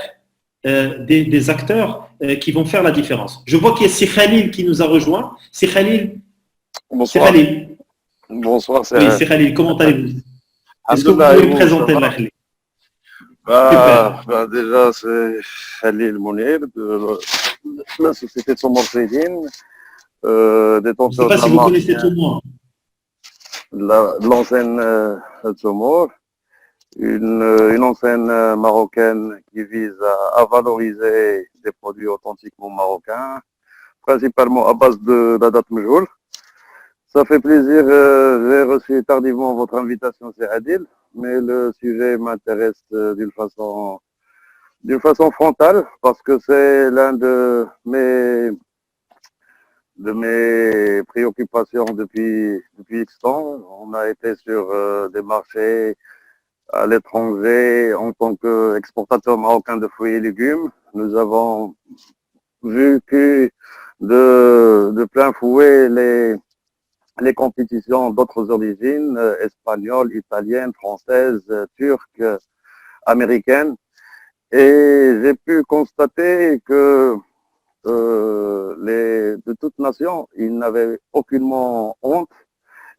des acteurs qui vont faire la différence. Je vois qu'il y a Sir Khalil qui nous a rejoint. Sir Khalil. Bonsoir. Sir Khalil. Bonsoir. Oui, Sir Khalil, comment allez-vous? Est-ce que vous pouvez me présenter la Khalil? Déjà, c'est Khalil Mounir de la société Tomor Trading, détenteur je ne sais pas si vous connaissez Tomor. L'enseigne Tomor, une enseigne marocaine qui vise à valoriser des produits authentiquement marocains, principalement à base de la date Mjoul. Ça fait plaisir, j'ai reçu tardivement votre invitation, c'est Adil, mais le sujet m'intéresse d'une façon frontale parce que c'est l'un de mes préoccupations depuis X temps. On a été sur des marchés à l'étranger en tant qu'exportateur marocain de fruits et légumes. Nous avons vécu de plein fouet les compétitions d'autres origines, espagnoles, italiennes, françaises, turques, américaines. Et j'ai pu constater que de toute nation, ils n'avaient aucunement honte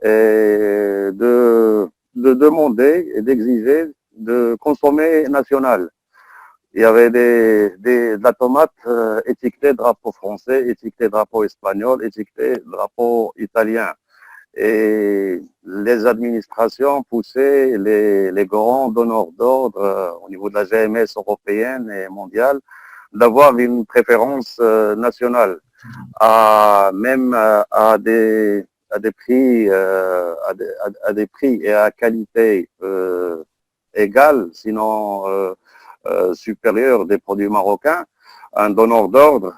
de demander et d'exiger de consommer national. Il y avait de la tomate étiquetée drapeau français, étiquetée drapeau espagnol, étiquetée drapeau italien. Et les administrations poussaient les grands donneurs d'ordre au niveau de la GMS européenne et mondiale d'avoir une préférence nationale, même à des prix et à qualité égale, sinon supérieure des produits marocains. Un donneur d'ordre,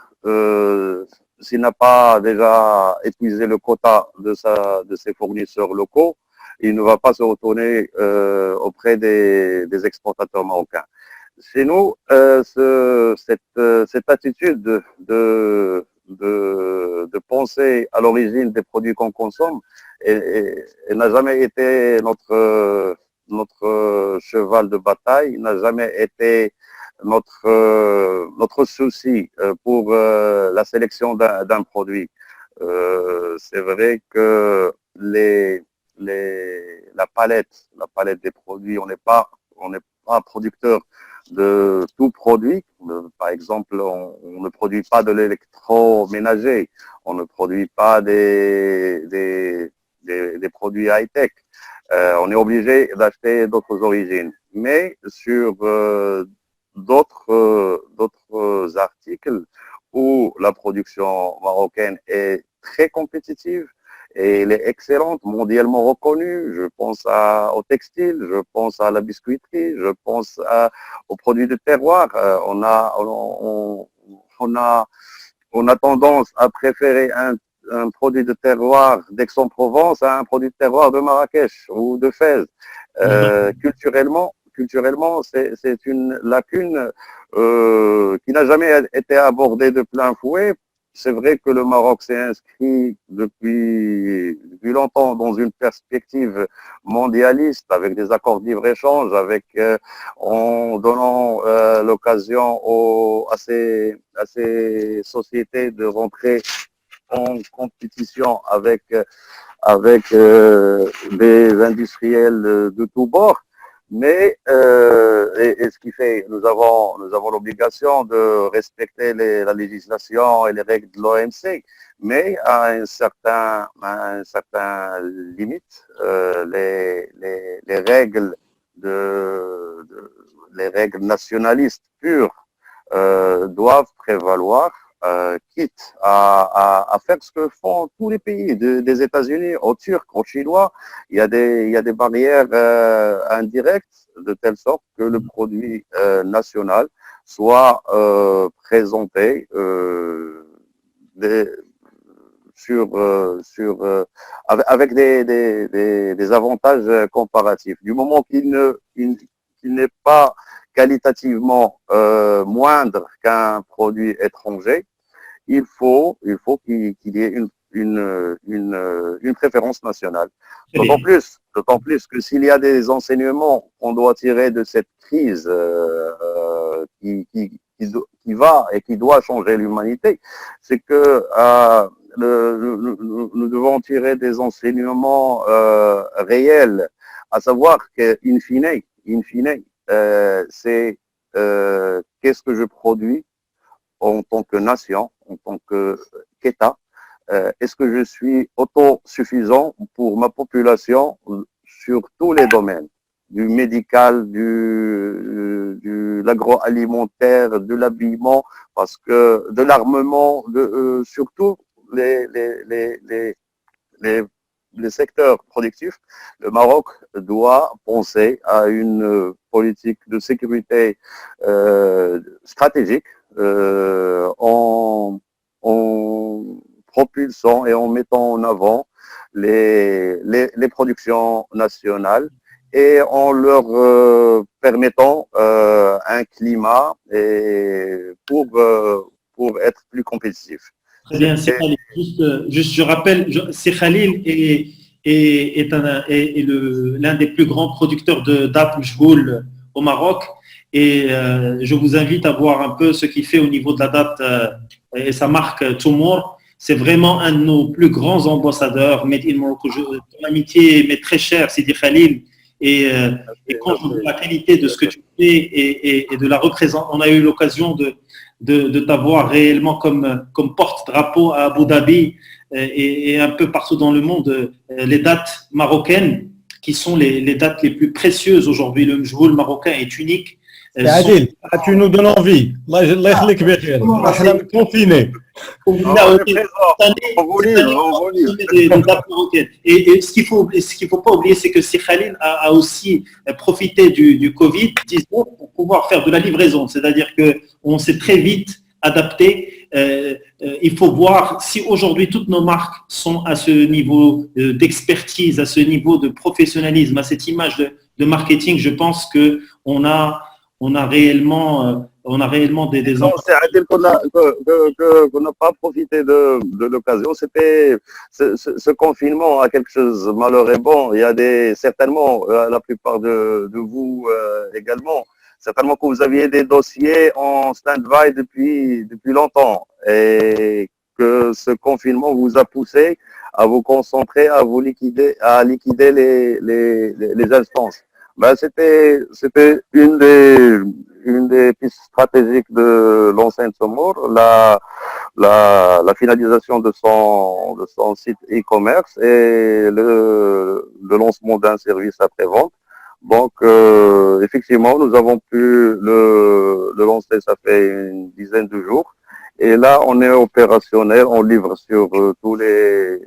s'il n'a pas déjà épuisé le quota de ses fournisseurs locaux, il ne va pas se retourner auprès des exportateurs marocains. Chez nous, cette attitude de penser à l'origine des produits qu'on consomme n'a jamais été notre cheval de bataille, n'a jamais été notre souci pour la sélection d'un produit. C'est vrai que la palette des produits, on n'est pas producteur de tout produit. Par exemple, on ne produit pas de l'électroménager, on ne produit pas des produits high-tech. On est obligé d'acheter d'autres origines. Mais sur d'autres articles où la production marocaine est très compétitive et elle est excellente, mondialement reconnue. Je pense au textile, je pense à la biscuiterie, je pense aux produits de terroir. On a tendance à préférer un produit de terroir d'Aix-en-Provence à un produit de terroir de Marrakech ou de Fès. Culturellement, c'est une lacune qui n'a jamais été abordée de plein fouet c'est vrai que le Maroc s'est inscrit depuis longtemps dans une perspective mondialiste avec des accords de libre-échange, en donnant l'occasion à ces sociétés de rentrer en compétition avec des industriels de tous bords. Mais ce qui fait, nous avons l'obligation de respecter la législation et les règles de l'OMC, mais à un certain limite, les règles les règles nationalistes pures doivent prévaloir. Quitte à faire ce que font tous les pays, des États-Unis aux Turcs, aux Chinois, il y a des barrières indirectes de telle sorte que le produit national soit présenté avec des avantages comparatifs. Du moment qu'il n'est pas qualitativement moindre qu'un produit étranger, il faut qu'il y ait une préférence nationale. D'autant plus que s'il y a des enseignements qu'on doit tirer de cette crise qui va et qui doit changer l'humanité, c'est que nous devons tirer des enseignements réels, à savoir qu'in fine, c'est qu'est-ce que je produis en tant que nation, en tant qu'État. Est-ce que je suis autosuffisant pour ma population sur tous les domaines, du médical, de l'agroalimentaire, de l'habillement, parce que de l'armement, surtout les secteurs productifs. Le Maroc doit penser à une politique de sécurité stratégique en propulsant et en mettant en avant les productions nationales et en leur permettant un climat pour être plus compétitif. Très bien, c'est Khalil. Juste, je rappelle, c'est Khalil est l'un des plus grands producteurs de dates mjboul au Maroc. Et je vous invite à voir un peu ce qu'il fait au niveau de la date et sa marque Toumour. C'est vraiment un de nos plus grands ambassadeurs Made in Morocco. Ton amitié m'est très chère, Sidi Khalil. Et quand je vois la qualité de ce que tu fais et de la représentation, on a eu l'occasion de t'avoir réellement comme porte-drapeau à Abu Dhabi et un peu partout dans le monde, les dates marocaines qui sont les dates les plus précieuses aujourd'hui. Le mjboul marocain est unique. Adil, tu nous donnes envie. Allah yakhlik bikhair. Ahna confinés. Et ce qu'il faut pas oublier, c'est que si Khalil a aussi profité du Covid-19 pour pouvoir faire de la livraison, c'est-à-dire qu'on s'est très vite adapté. Il faut voir si aujourd'hui toutes nos marques sont à ce niveau d'expertise, à ce niveau de professionnalisme, à cette image de marketing. Je pense qu'on a réellement des non, c'est à dire qu'on n'a pas profité de l'occasion. C'était ce confinement a quelque chose de malheureux. Bon, il y a certainement la plupart de vous également, certainement que vous aviez des dossiers en stand-by depuis longtemps et que ce confinement vous a poussé à vous concentrer, à liquider les instances. Ben, c'était une des pistes stratégiques de l'enseigne Toumour, la finalisation de son site e-commerce et le lancement d'un service après-vente. Donc, effectivement, nous avons pu le lancer, ça fait une dizaine de jours. Et là, on est opérationnel, on livre sur toutes les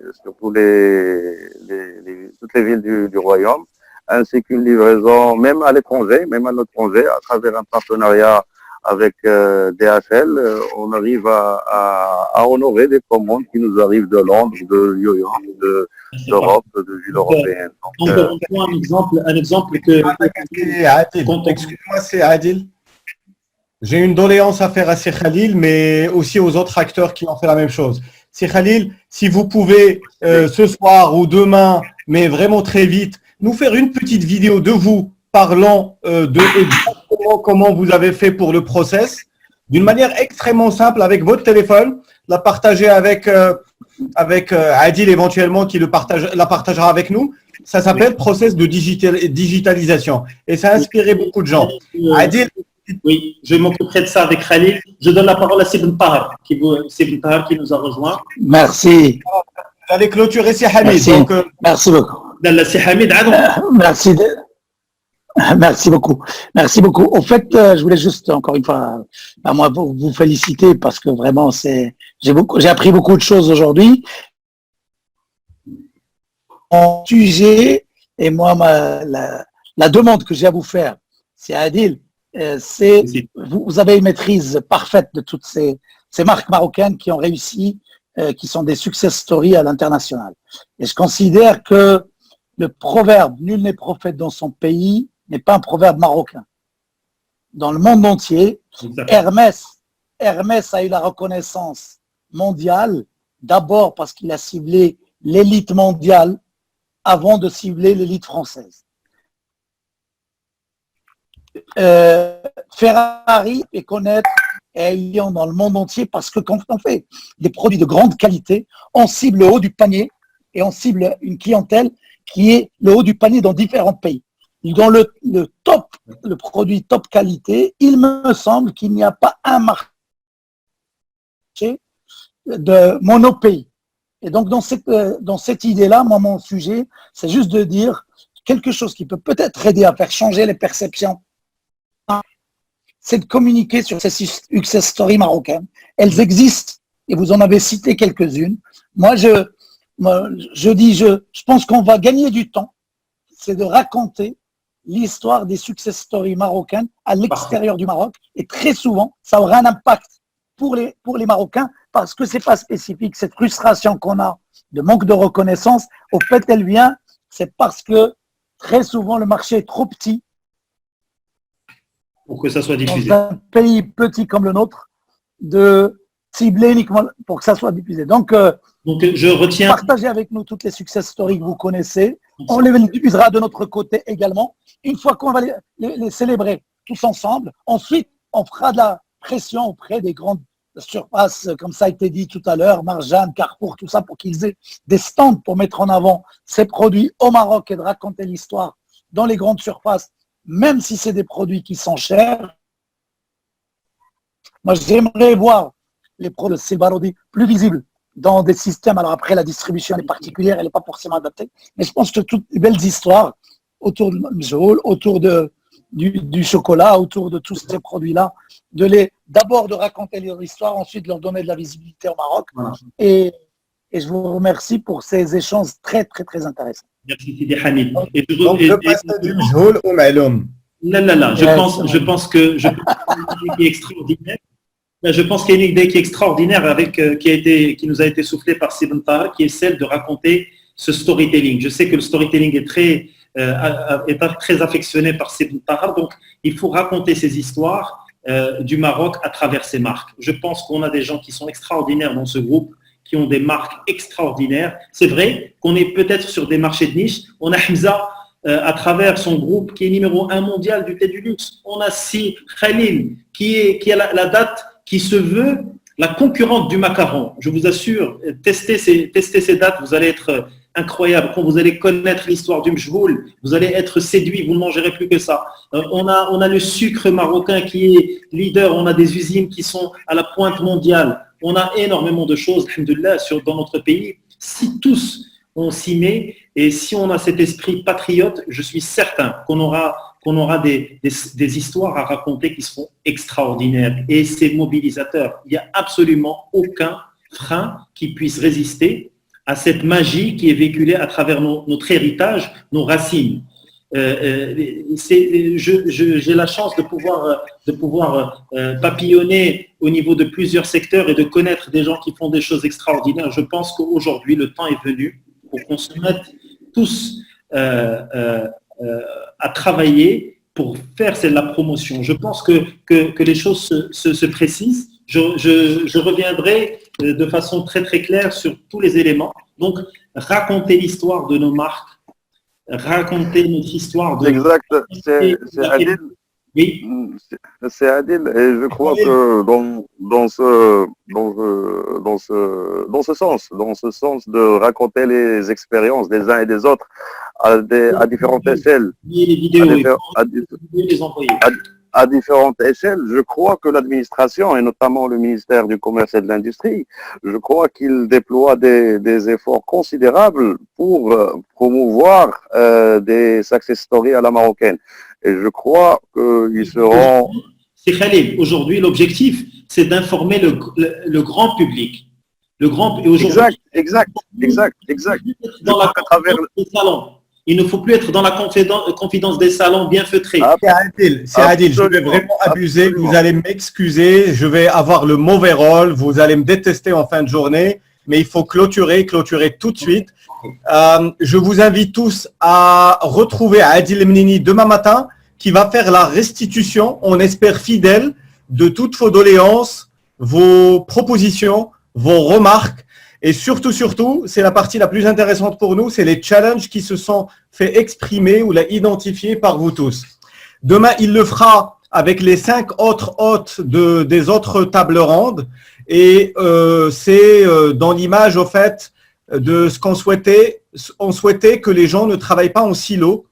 villes du royaume, ainsi qu'une livraison même à l'étranger, même à l'étranger, à travers un partenariat avec DHL. On arrive à honorer des commandes qui nous arrivent de Londres, de New York, d'Europe, de villes européennes. Un exemple que... Excuse-moi, c'est Adil. J'ai une doléance à faire à Sir Khalil, mais aussi aux autres acteurs qui ont fait la même chose. Sir Khalil, si vous pouvez ce soir ou demain, mais vraiment très vite, nous faire une petite vidéo de vous parlant de exactement comment vous avez fait pour le process, d'une manière extrêmement simple avec votre téléphone, la partager avec Adil éventuellement qui la partagera avec nous. Ça s'appelle process de digitalisation et ça a inspiré beaucoup de gens. Adil. Oui, je m'occuperai de ça avec Khalil. Je donne la parole à Sibn Tahar qui nous a rejoint. Merci. Vous allez clôturer Si Hamid. Merci, Donc, merci beaucoup. Si Hamid, merci. Merci beaucoup. Merci beaucoup. Au fait, je voulais juste encore une fois, moi, vous féliciter parce que vraiment, j'ai appris beaucoup de choses aujourd'hui. En sujet, et moi, la demande que j'ai à vous faire, c'est Adil, vous avez une maîtrise parfaite de toutes ces marques marocaines qui ont réussi, qui sont des success stories à l'international. Et je considère que le proverbe « Nul n'est prophète dans son pays » n'est pas un proverbe marocain. Dans le monde entier, Hermès a eu la reconnaissance mondiale, d'abord parce qu'il a ciblé l'élite mondiale avant de cibler l'élite française. Ferrari est connaître et ayant dans le monde entier parce que quand on fait des produits de grande qualité, on cible le haut du panier et on cible une clientèle qui est le haut du panier dans différents pays. Dans le produit top qualité, il me semble qu'il n'y a pas un marché de monopays. Et donc, dans cette idée-là, moi, mon sujet, c'est juste de dire quelque chose qui peut peut-être aider à faire changer les perceptions. C'est de communiquer sur ces success stories marocaines. Elles existent et vous en avez cité quelques-unes. Moi, je pense qu'on va gagner du temps. C'est de raconter l'histoire des success stories marocaines à l'extérieur du Maroc. Et très souvent, ça aura un impact pour les Marocains parce que c'est pas spécifique. Cette frustration qu'on a de manque de reconnaissance, au fait, elle vient, c'est parce que très souvent, le marché est trop petit. Pour que ça soit diffusé. Dans un pays petit comme le nôtre, de cibler uniquement pour que ça soit diffusé. Donc je retiens. Partagez avec nous toutes les success stories que vous connaissez. On les diffusera de notre côté également. Une fois qu'on va les célébrer tous ensemble, ensuite, on fera de la pression auprès des grandes surfaces, comme ça a été dit tout à l'heure, Marjan, Carrefour, tout ça, pour qu'ils aient des stands pour mettre en avant ces produits au Maroc et de raconter l'histoire dans les grandes surfaces, même si c'est des produits qui sont chers. Moi, j'aimerais voir les produits de Silbarodi plus visibles dans des systèmes. Alors après, la distribution elle est particulière, elle n'est pas forcément adaptée. Mais je pense que toutes les belles histoires autour du mjoul, autour du chocolat, autour de tous ces produits-là, d'abord de raconter leur histoire, ensuite de leur donner de la visibilité au Maroc. Voilà. Et je vous remercie pour ces échanges très, très, très intéressants. Merci Sidi Hamid. Donc, je passe du mjoul au ma'loum. Non. Je pense que c'est une idée qui est extraordinaire. Je pense qu'il y a une idée qui est extraordinaire qui nous a été soufflée par Sibn Tahar, qui est celle de raconter ce storytelling. Je sais que le storytelling est très affectionné par Sibn Tahar, donc il faut raconter ces histoires du Maroc à travers ces marques. Je pense qu'on a des gens qui sont extraordinaires dans ce groupe, qui ont des marques extraordinaires. C'est vrai qu'on est peut-être sur des marchés de niche. On a Hamza à travers son groupe qui est numéro 1 mondial du thé du luxe. On a Si Khalil qui a la date qui se veut la concurrente du macaron. Je vous assure, testez ces dates, vous allez être incroyable. Quand vous allez connaître l'histoire du mjoul, vous allez être séduit, vous ne mangerez plus que ça. On a le sucre marocain qui est leader, on a des usines qui sont à la pointe mondiale. On a énormément de choses, alhamdoulilah, dans notre pays. Si tous on s'y met et si on a cet esprit patriote, je suis certain qu'on aura des histoires à raconter qui seront extraordinaires. Et c'est mobilisateur. Il n'y a absolument aucun frein qui puisse résister à cette magie qui est véhiculée à travers notre héritage, nos racines. J'ai la chance de pouvoir papillonner au niveau de plusieurs secteurs et de connaître des gens qui font des choses extraordinaires. Je pense qu'aujourd'hui, le temps est venu pour qu'on se mette tous à travailler pour faire c'est la promotion. Je pense que les choses se précisent. Je reviendrai de façon très très claire sur tous les éléments. Donc, raconter l'histoire de nos marques, raconter notre histoire de... Exact, c'est Adil. Oui. C'est Adil, et je crois que dans ce sens de raconter les expériences des uns et des autres à différentes échelles, Les vidéos, les envoyer. à différentes échelles, je crois que l'administration, et notamment le ministère du Commerce et de l'Industrie, je crois qu'il déploie des efforts considérables pour promouvoir des success stories à la marocaine. Et je crois qu'ils seront... C'est Khalil, aujourd'hui, l'objectif, c'est d'informer le grand public. Exact. Dans la confidence des salons. Il ne faut plus être dans la confidence des salons bien feutrés. C'est Adil, je vais vraiment abuser, vous allez m'excuser, je vais avoir le mauvais rôle, vous allez me détester en fin de journée, mais il faut clôturer tout de suite. Je vous invite tous à retrouver Adil Mnini demain matin, qui va faire la restitution, on espère fidèle, de toutes vos doléances, vos propositions, vos remarques. Et surtout, c'est la partie la plus intéressante pour nous, c'est les challenges qui se sont fait exprimer ou identifiés par vous tous. Demain, il le fera avec les 5 autres hôtes des autres tables rondes. Et c'est dans l'image, au fait, de ce qu'on souhaitait. On souhaitait que les gens ne travaillent pas en silo.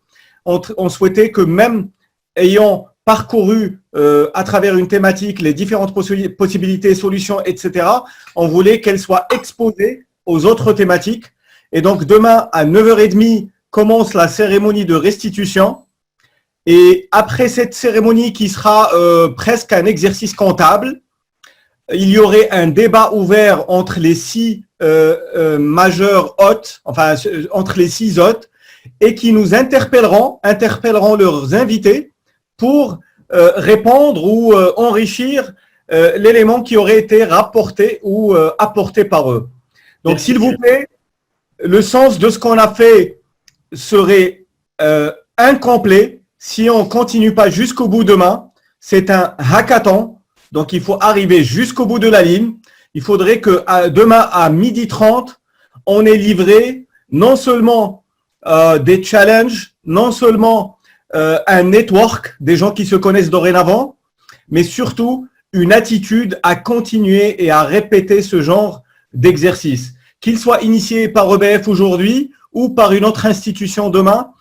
On souhaitait que même ayant parcouru à travers une thématique les différentes possibilités, solutions, etc., on voulait qu'elles soient exposées aux autres thématiques. Et donc, demain, à 9h30, commence la cérémonie de restitution. Et après cette cérémonie qui sera presque un exercice comptable, il y aurait un débat ouvert entre les 6 majeurs hôtes, enfin, entre les 6 hôtes, et qui nous interpelleront leurs invités pour répondre ou enrichir l'élément qui aurait été rapporté ou apporté par eux. Donc, s'il vous plaît, le sens de ce qu'on a fait serait incomplet si on ne continue pas jusqu'au bout demain. C'est un hackathon, donc il faut arriver jusqu'au bout de la ligne. Il faudrait que demain à 12h30, on ait livré non seulement des challenges, non seulement un network des gens qui se connaissent dorénavant, mais surtout une attitude à continuer et à répéter ce genre d'exercice. Qu'il soit initié par EBF aujourd'hui ou par une autre institution demain,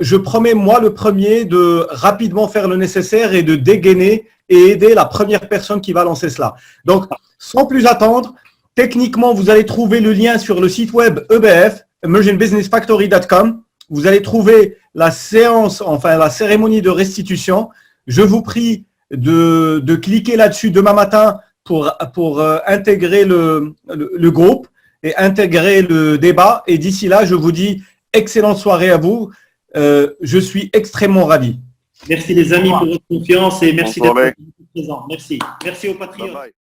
je promets, moi, le premier, de rapidement faire le nécessaire et de dégainer et aider la première personne qui va lancer cela. Donc, sans plus attendre, techniquement, vous allez trouver le lien sur le site web EBF, emergingbusinessfactory.com. Vous allez trouver la séance, enfin la cérémonie de restitution. Je vous prie de cliquer là-dessus demain matin pour intégrer le groupe et intégrer le débat. Et d'ici là, je vous dis excellente soirée à vous. Je suis extrêmement ravi. Merci les amis pour votre confiance et merci d'être présents. Merci. Merci aux patriotes.